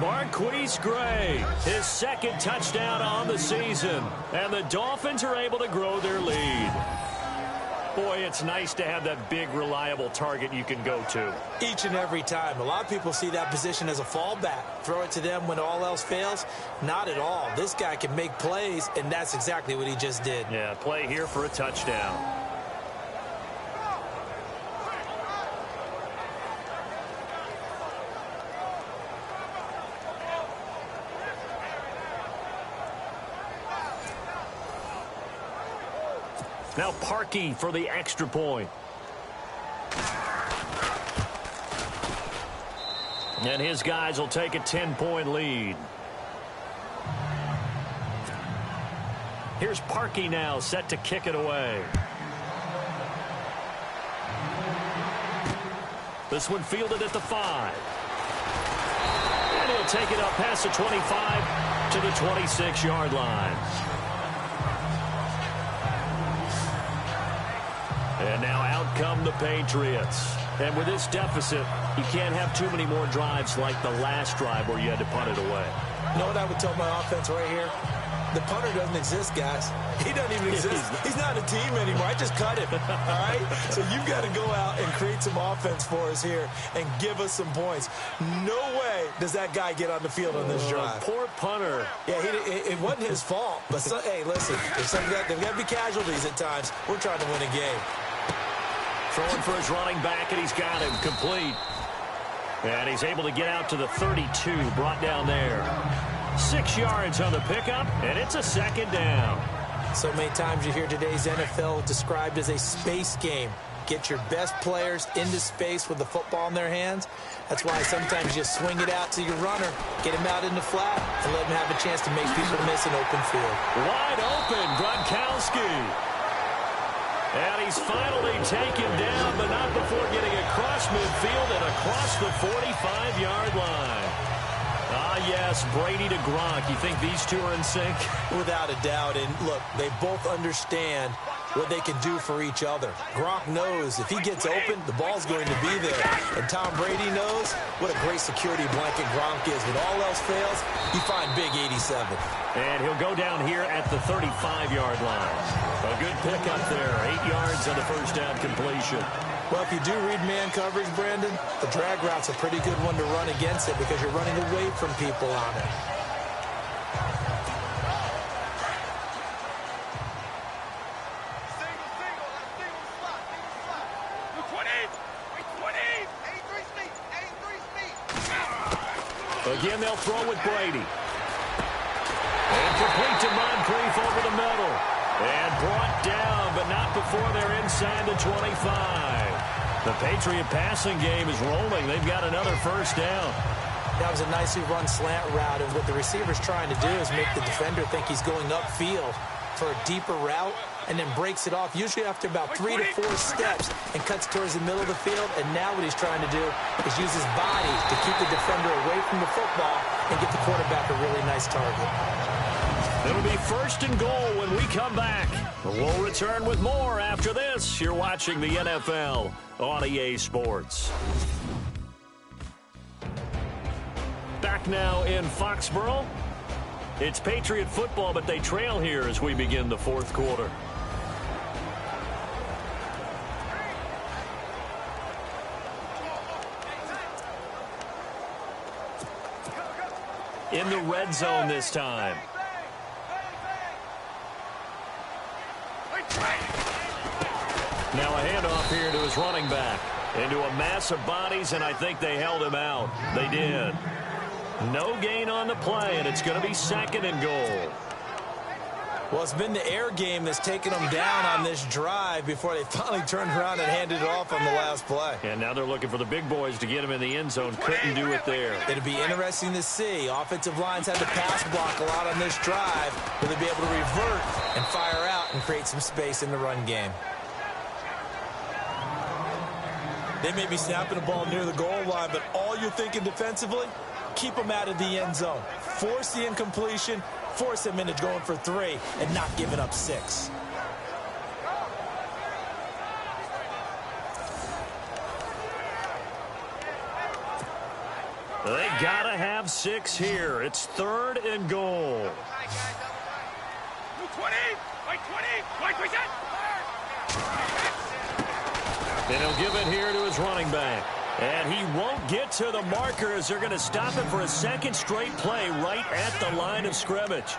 Marquise Gray, his second touchdown on the season. And the Dolphins are able to grow their lead. Boy, it's nice to have that big, reliable target you can go to. Each and every time. A lot of people see that position as a fallback. Throw it to them when all else fails. Not at all. This guy can make plays, and that's exactly what he just did. Yeah, play here for a touchdown. Now Parkey for the extra point. And his guys will take a 10-point lead. Here's Parkey now, set to kick it away. This one fielded at the 5. And he'll take it up past the 25 to the 26-yard line. And now out come the Patriots. And with this deficit, you can't have too many more drives like the last drive where you had to punt it away. You know what I would tell my offense right here? The punter doesn't exist, guys. He doesn't even exist. He's not a team anymore. I just cut him, all right? So you've got to go out and create some offense for us here and give us some points. No way does that guy get on the field on this drive. Poor punter. Yeah, it wasn't his fault. But, hey, listen, there's got to be casualties at times. We're trying to win a game. Throwing for his running back, and he's got him complete. And he's able to get out to the 32, brought down there. 6 yards on the pickup, and it's a second down. So many times you hear today's NFL described as a space game. Get your best players into space with the football in their hands. That's why sometimes you swing it out to your runner, get him out in the flat, and let him have a chance to make people miss an open field. Wide open, Gronkowski. And he's finally taken down, but not before getting across midfield and across the 45-yard line. Ah, yes, Brady to Gronk. You think these two are in sync? Without a doubt. And, look, they both understand what they can do for each other. Gronk knows if he gets open, the ball's going to be there. And Tom Brady knows what a great security blanket Gronk is. When all else fails, you find Big 87. And he'll go down here at the 35-yard line. A good pickup there. 8 yards on the first down completion. Well, if you do read man coverage, Brandon, the drag route's a pretty good one to run against it because you're running away from people on it. Again, they'll throw with Brady. And complete to Moncrief over the middle. And brought down, but not before they're inside the 25. The Patriot passing game is rolling. They've got another first down. That was a nicely run slant route, and what the receiver's trying to do is make the defender think he's going upfield for a deeper route, and then breaks it off, usually after about 3 to 4 steps, and cuts towards the middle of the field. And now what he's trying to do is use his body to keep the defender away from the football and get the quarterback a really nice target. It'll be first and goal when we come back. We'll return with more after this. You're watching the NFL on EA Sports. Back now in Foxborough. It's Patriot football, but they trail here as we begin the fourth quarter. In the red zone this time. Now a handoff here to his running back. Into a mass of bodies, and I think they held him out. They did. No gain on the play, and it's going to be second and goal. Well, it's been the air game that's taken them down on this drive before they finally turned around and handed it off on the last play. And now they're looking for the big boys to get him in the end zone. Couldn't do it there. It'll be interesting to see. Offensive lines had to pass block a lot on this drive. Will they be able to revert and fire out and create some space in the run game? They may be snapping the ball near the goal line, but all you're thinking defensively, keep them out of the end zone. Force the incompletion, force them into going for 3, and not giving up 6. They gotta have 6 here. It's third and goal. And he'll give it here to his running back. And he won't get to the marker as they're going to stop him for a second straight play right at the line of scrimmage.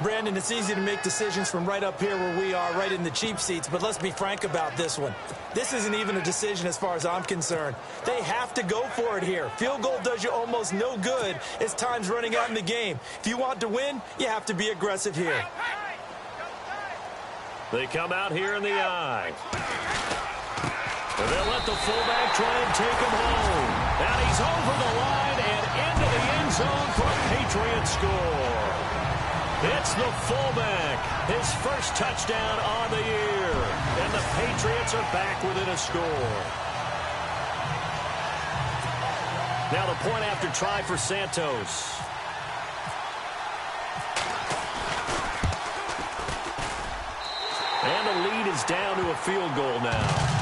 Brandon, it's easy to make decisions from right up here where we are, right in the cheap seats, but let's be frank about this one. This isn't even a decision as far as I'm concerned. They have to go for it here. Field goal does you almost no good as time's running out in the game. If you want to win, you have to be aggressive here. They come out here in the I. And they'll let the fullback try and take him home. And he's over the line and into the end zone for a Patriots score. It's the fullback, his first touchdown on the year. And the Patriots are back within a score. Now the point after try for Santos. And the lead is down to a field goal now.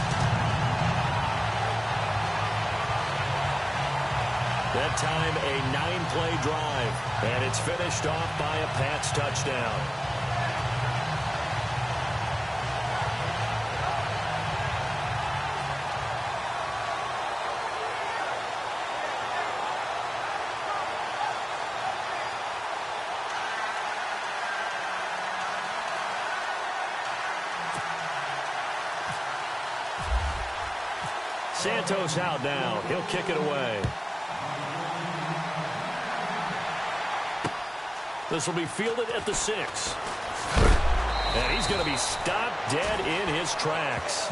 That time a 9-play drive, and it's finished off by a Pats touchdown. Santos out now. He'll kick it away. This will be fielded at the 6. And he's going to be stopped dead in his tracks.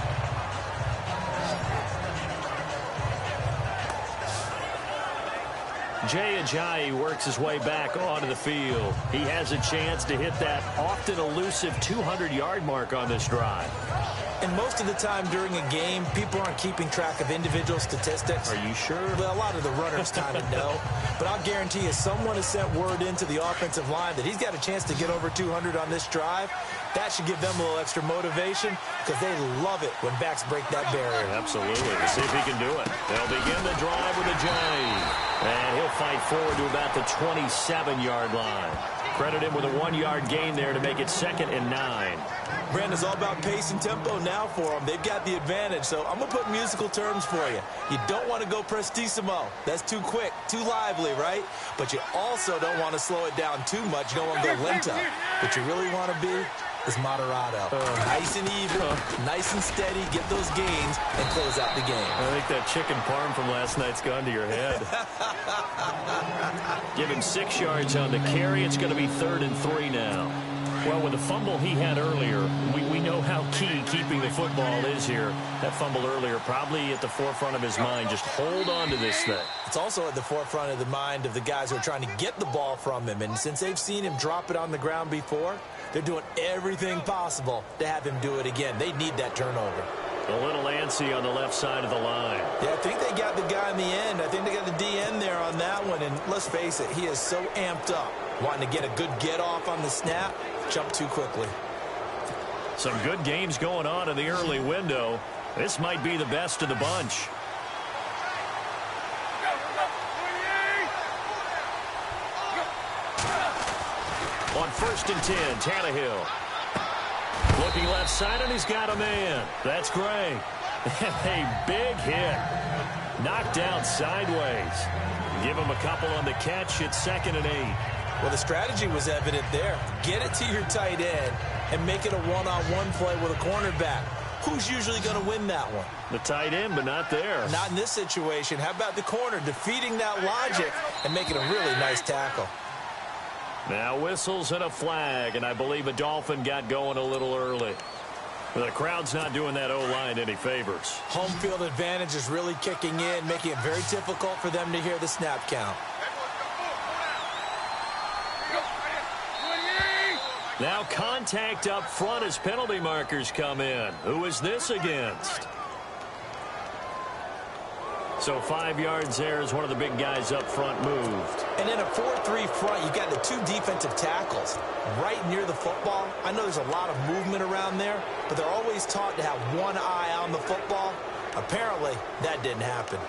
Jay Ajayi works his way back onto the field. He has a chance to hit that often elusive 200-yard mark on this drive. And most of the time during a game, people aren't keeping track of individual statistics. Are you sure? Well, a lot of the runners kind of know. But I'll guarantee you someone has sent word into the offensive line that he's got a chance to get over 200 on this drive. That should give them a little extra motivation because they love it when backs break that barrier. Absolutely. Let's see if he can do it. They'll begin the drive with Ajayi. And he'll fight forward to about the 27-yard line. Credit him with a 1-yard gain there to make it 2nd and 9. Brandon's all about pace and tempo now for them. They've got the advantage, so I'm going to put musical terms for you. You don't want to go prestissimo. That's too quick, too lively, right? But you also don't want to slow it down too much. You don't want to go lento. What you really want to be is moderato. Nice and even, nice and steady, get those gains, and close out the game. I think that chicken parm from last night's gone to your head. Give him 6 yards on the carry. It's going to be 3rd and 3 now. Well, with the fumble he had earlier, we know how key keeping the football is here. That fumble earlier probably at the forefront of his mind. Just hold on to this thing. It's also at the forefront of the mind of the guys who are trying to get the ball from him. And since they've seen him drop it on the ground before, they're doing everything possible to have him do it again. They need that turnover. A little antsy on the left side of the line. Yeah, I think they got the guy in the end. I think they got the DN there on that one. And let's face it, he is so amped up, wanting to get a good get-off on the snap, jump too quickly. Some good games going on in the early window. This might be the best of the bunch. On 1st and 10, Tannehill. Looking left side, and he's got a man. That's Gray. A big hit. Knocked down sideways. Give him a couple on the catch. It's 2nd and 8. Well, the strategy was evident there. Get it to your tight end and make it a one-on-one play with a cornerback. Who's usually going to win that one? The tight end, but not there. Not in this situation. How about the corner defeating that logic and making a really nice tackle? Now whistles and a flag, and I believe a Dolphin got going a little early. The crowd's not doing that O-line any favors. Home field advantage is really kicking in, making it very difficult for them to hear the snap count. Now contact up front as penalty markers come in. Who is this against? So 5 yards there as one of the big guys up front moved. And in a 4-3 front, you've got the 2 defensive tackles right near the football. I know there's a lot of movement around there, but they're always taught to have one eye on the football. Apparently, that didn't happen.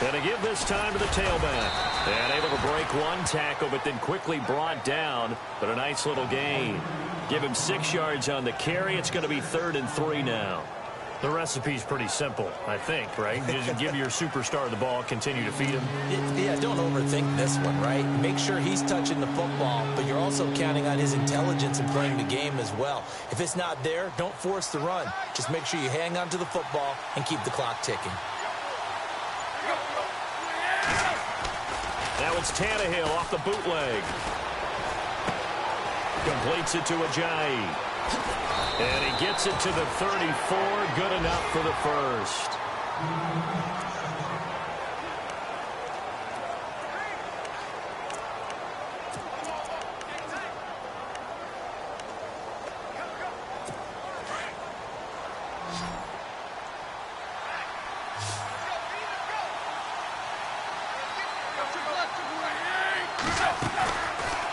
And to give this time to the tailback. And able to break one tackle, but then quickly brought down. But a nice little gain. Give him 6 yards on the carry. It's going to be 3rd and 3 now. The recipe's pretty simple, I think, right? You just give your superstar the ball, continue to feed him. Yeah, don't overthink this one, right? Make sure he's touching the football, but you're also counting on his intelligence in playing the game as well. If it's not there, don't force the run. Just make sure you hang on to the football and keep the clock ticking. Now it's Tannehill off the bootleg. Completes it to Ajayi. And he gets it to the 34. Good enough for the first.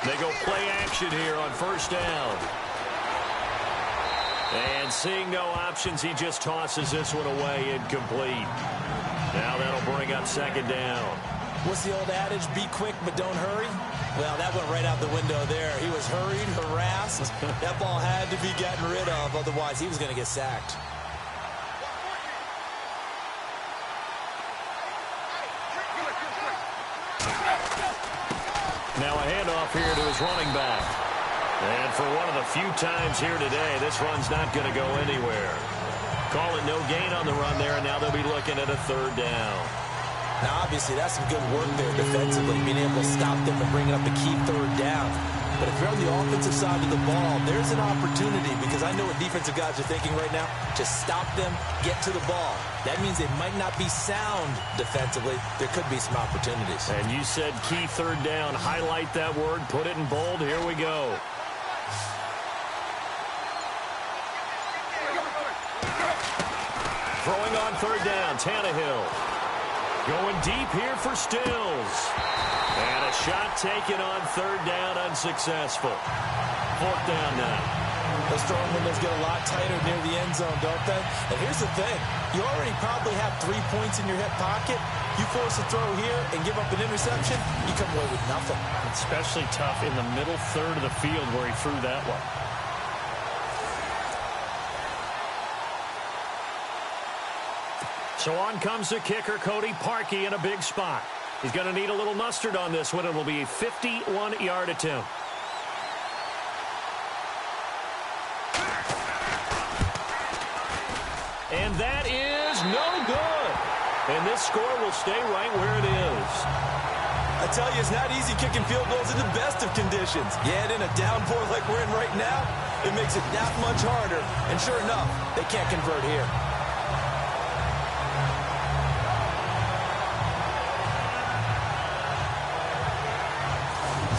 They go play action here on first down. And seeing no options, he just tosses this one away, incomplete. Now that'll bring up 2nd down. What's the old adage? Be quick, but don't hurry? Well, that went right out the window there. He was hurried, harassed. That ball had to be gotten rid of, otherwise he was going to get sacked. Now a handoff here to his running back. And for one of the few times here today, this run's not going to go anywhere. Call it no gain on the run there, and now they'll be looking at a 3rd down. Now, obviously, that's some good work there defensively, being able to stop them and bringing up the key 3rd down. But if you're on the offensive side of the ball, there's an opportunity, because I know what defensive guys are thinking right now. Just stop them, get to the ball. That means they might not be sound defensively. There could be some opportunities. And you said key 3rd down. Highlight that word, put it in bold. Here we go. Throwing on 3rd down, Tannehill. Going deep here for Stills. And a shot taken on 3rd down, unsuccessful. 4th down now. Those throwing windows get a lot tighter near the end zone, don't they? And here's the thing. You already probably have 3 points in your hip pocket. You force a throw here and give up an interception, you come away with nothing. Especially tough in the middle 3rd of the field where he threw that one. So on comes the kicker, Cody Parkey, in a big spot. He's going to need a little mustard on this one. It will be a 51-yard attempt. And that is no good. And this score will stay right where it is. I tell you, it's not easy kicking field goals in the best of conditions. Yet in a downpour like we're in right now, it makes it that much harder. And sure enough, they can't convert here.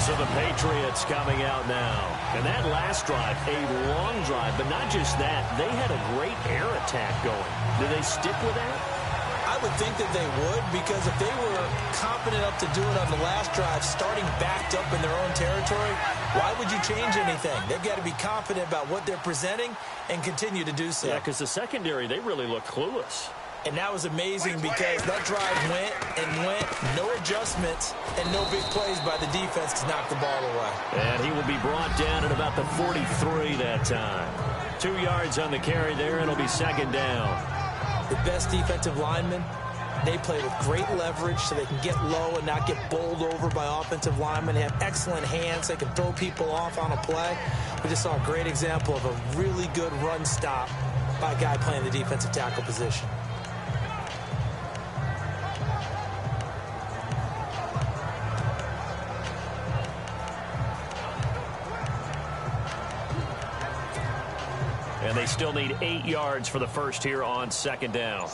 So the Patriots coming out now. And that last drive, a long drive, but not just that. They had a great air attack going. Do they stick with that? I would think that they would, because if they were confident enough to do it on the last drive, starting backed up in their own territory, why would you change anything? They've got to be confident about what they're presenting and continue to do so. Yeah, because the secondary, they really look clueless. And that was amazing because that drive went and went, no adjustments, and no big plays by the defense to knock the ball away. And he will be brought down at about the 43 that time. 2 yards on the carry there, and it'll be 2nd down. The best defensive linemen, they play with great leverage so they can get low and not get bowled over by offensive linemen. They have excellent hands. They can throw people off on a play. We just saw a great example of a really good run stop by a guy playing the defensive tackle position. And they still need 8 yards for the first here on 2nd down.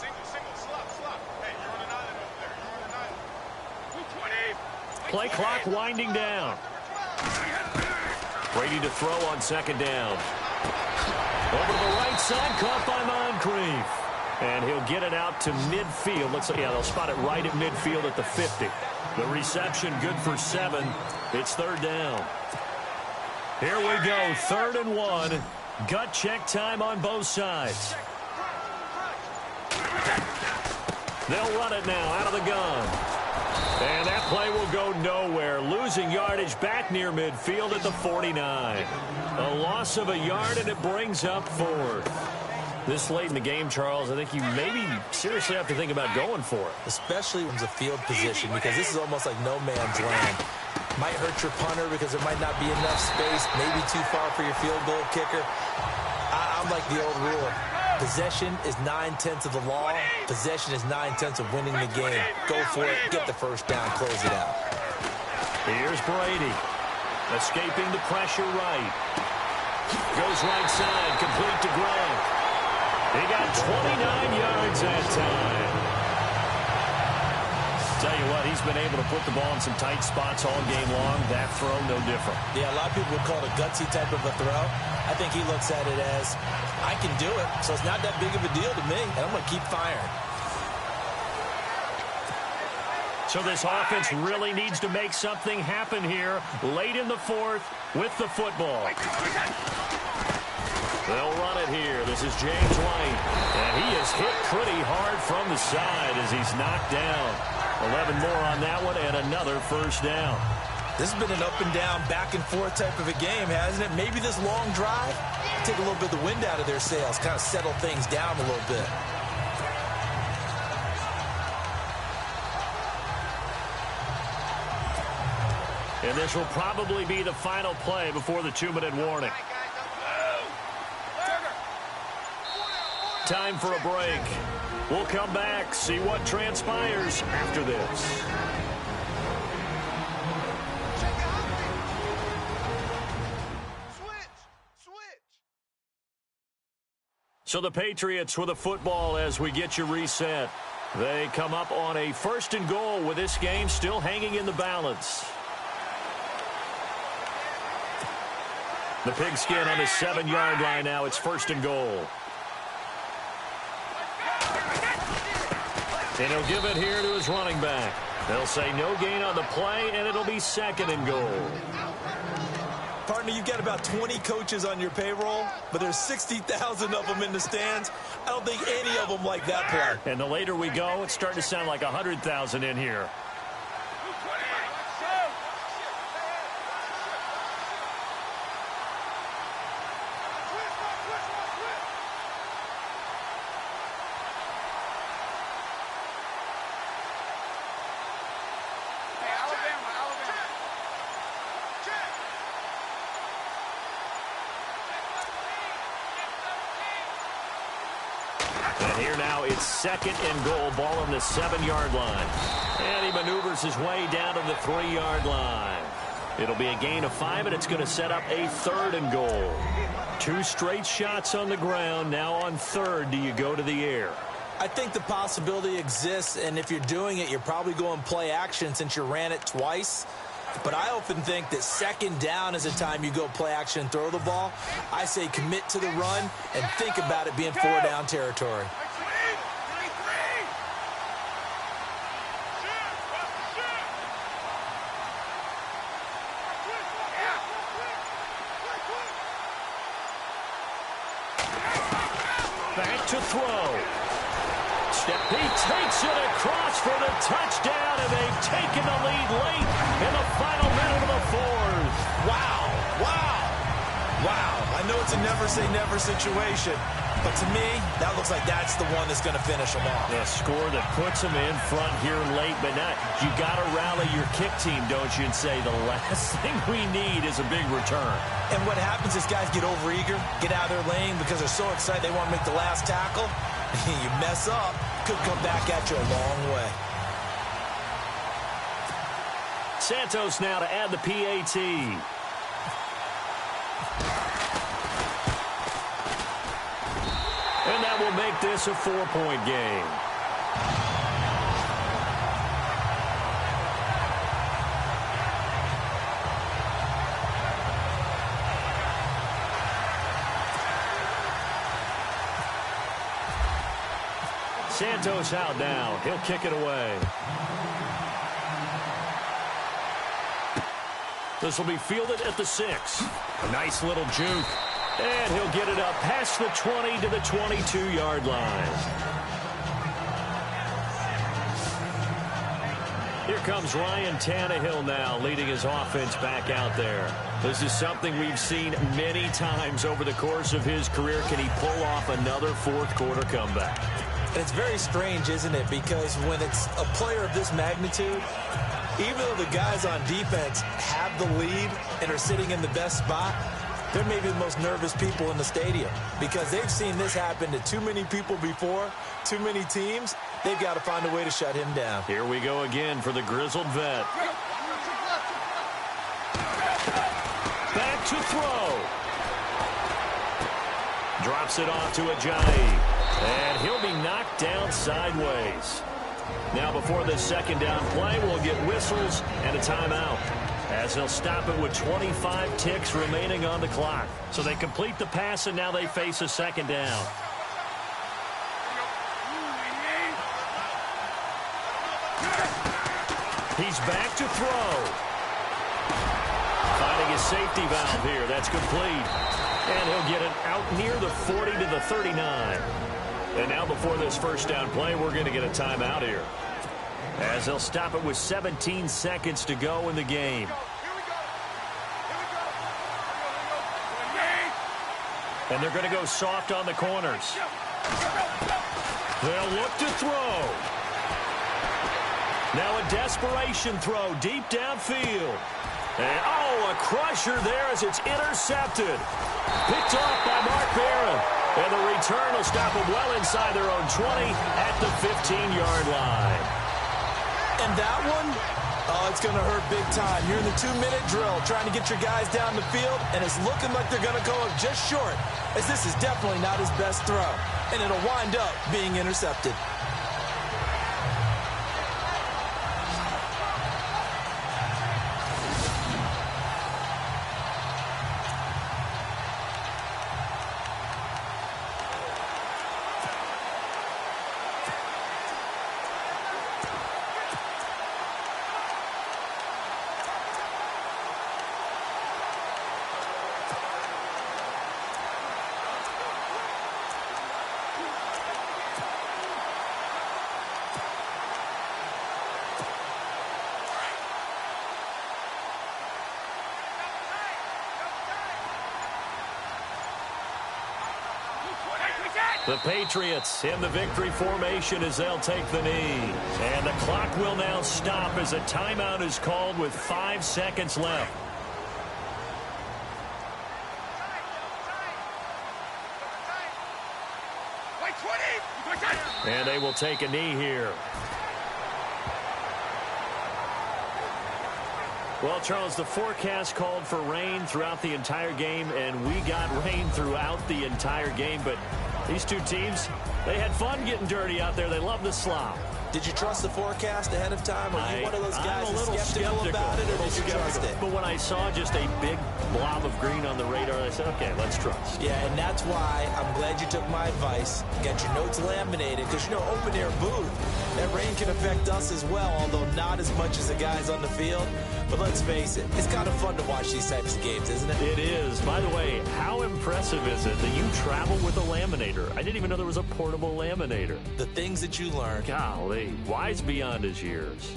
Play clock winding down. Brady to throw on 2nd down. Over to the right side, caught by Moncrief. And he'll get it out to midfield. Looks like, yeah, they'll spot it right at midfield at the 50. The reception good for 7. It's 3rd down. Here we go, 3rd and 1. Gut check time on both sides. They'll run it now out of the gun. losing yardage back near midfield at the 49. A loss of a yard, and it brings up fourth. This late in the game, Charles, I think you maybe seriously have to think about going for it. Especially in the field position, because this is almost like no man's land. Might hurt your punter because there might not be enough space, maybe too far for your field goal kicker. I'm like the old rule. Possession is 9/10 of the law. Possession is 9/10 of winning the game. Go for it, get the first down, close it out. Here's Brady. Escaping the pressure right. Goes right side, complete to Gronk. He got 29 yards that time. Tell you what, he's been able to put the ball in some tight spots all game long. That throw, no different. Yeah, a lot of people would call it a gutsy type of a throw. I think he looks at it as, I can do it, so it's not that big of a deal to me, and I'm going to keep firing. So this offense really needs to make something happen here late in the fourth with the football. They'll run it here. This is James White, and he is hit pretty hard from the side as he's knocked down. 11 more on that one, and another first down. This has been an up and down, back and forth type of a game, hasn't it? Maybe this long drive, take a little bit of the wind out of their sails, kind of settle things down a little bit. And this will probably be the final play before the 2-minute warning. Time for a break. We'll come back, see what transpires after this. So the Patriots with a football as we get you reset. They come up on a 1st and goal with this game still hanging in the balance. The pigskin on the 7-yard line now. It's 1st and goal. And he'll give it here to his running back. They'll say no gain on the play, and it'll be 2nd and goal. Partner, you've got about 20 coaches on your payroll, but there's 60,000 of them in the stands. I don't think any of them like that play. And the later we go, it's starting to sound like 100,000 in here. And here now it's 2nd and goal, ball on the 7-yard line. And he maneuvers his way down to the 3-yard line. It'll be a gain of 5, and it's going to set up a 3rd and goal. 2 straight shots on the ground. Now on 3rd, do you go to the air? I think the possibility exists, and if you're doing it, you're probably going play action since you ran it twice. But I often think that 2nd down is a time you go play action and throw the ball. I say commit to the run and think about it being 4-down territory. Back to throw. He takes it across for the touchdown, and they've taken the lead late in the final minute of the 4th. Wow, wow, wow. I know it's a never-say-never situation, but to me, that looks like that's the one that's going to finish them off. A score that puts them in front here late, but not. You got to rally your kick team, don't you, and say the last thing we need is a big return. And what happens is guys get overeager, get out of their lane because they're so excited they want to make the last tackle. You mess up, could come back at you a long way. Santos now to add the PAT. And that will make this a 4-point game. Santos out now. He'll kick it away. This will be fielded at the 6. A nice little juke. And he'll get it up past the 20 to the 22-yard line. Here comes Ryan Tannehill now, leading his offense back out there. This is something we've seen many times over the course of his career. Can he pull off another fourth-quarter comeback? And it's very strange, isn't it? Because when it's a player of this magnitude, even though the guys on defense have the lead and are sitting in the best spot, they're maybe the most nervous people in the stadium because they've seen this happen to too many people before, too many teams. They've got to find a way to shut him down. Here we go again for the grizzled vet. Back to throw. Drops it off to Ajayi. And he'll be knocked down sideways. Now before this second down play, we'll get whistles and a timeout, as they'll stop it with 25 ticks remaining on the clock. So they complete the pass, and now they face a second down. He's back to throw. Finding his safety valve here. That's complete. And he'll get it out near the 40 to the 39. And now before this first down play, we're going to get a timeout here, as they'll stop it with 17 seconds to go in the game. And they're going to go soft on the corners. They'll look to throw. Now a desperation throw deep downfield. And, oh, a crusher there as it's intercepted. Picked off by Mark Barron. And the return will stop them well inside their own 20 at the 15-yard line. And that one, oh, it's going to hurt big time. You're in the 2-minute drill trying to get your guys down the field, and it's looking like they're going to go up just short, as this is definitely not his best throw. And it'll wind up being intercepted. The Patriots in the victory formation as they'll take the knee. And the clock will now stop as a timeout is called with 5 seconds left. And they will take a knee here. Well, Charles, the forecast called for rain throughout the entire game, and we got rain throughout the entire game. But these two teams, they had fun getting dirty out there. They love the slop. Did you trust the forecast ahead of time? Are you one of those guys that's skeptical about it, or did you trust it? But when I saw just a big blob of green on the radar, I said, okay, let's trust. Yeah, and that's why I'm glad you took my advice. Get your notes laminated, because, you know, open-air booth, that rain can affect us as well, although not as much as the guys on the field. But let's face it, it's kind of fun to watch these types of games, isn't it? It is. By the way, how impressive is it that you travel with a laminator? I didn't even know there was a portable laminator. The things that you learn. Golly, wise beyond his years.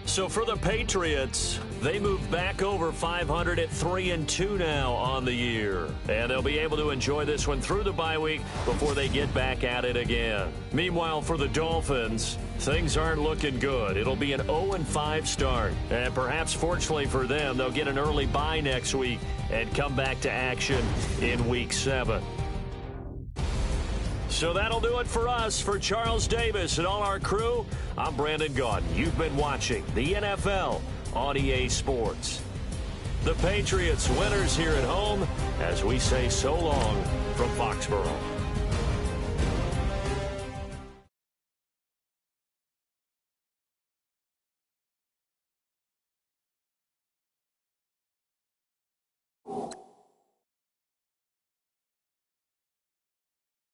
So for the Patriots, they move back over 500 at 3-2 now on the year. And they'll be able to enjoy this one through the bye week before they get back at it again. Meanwhile, for the Dolphins, things aren't looking good. It'll be an 0-5 start. And perhaps fortunately for them, they'll get an early bye next week and come back to action in Week 7. So that'll do it for us. For Charles Davis and all our crew, I'm Brandon Gaudin. You've been watching the NFL on EA Sports. The Patriots winners here at home as we say so long from Foxborough.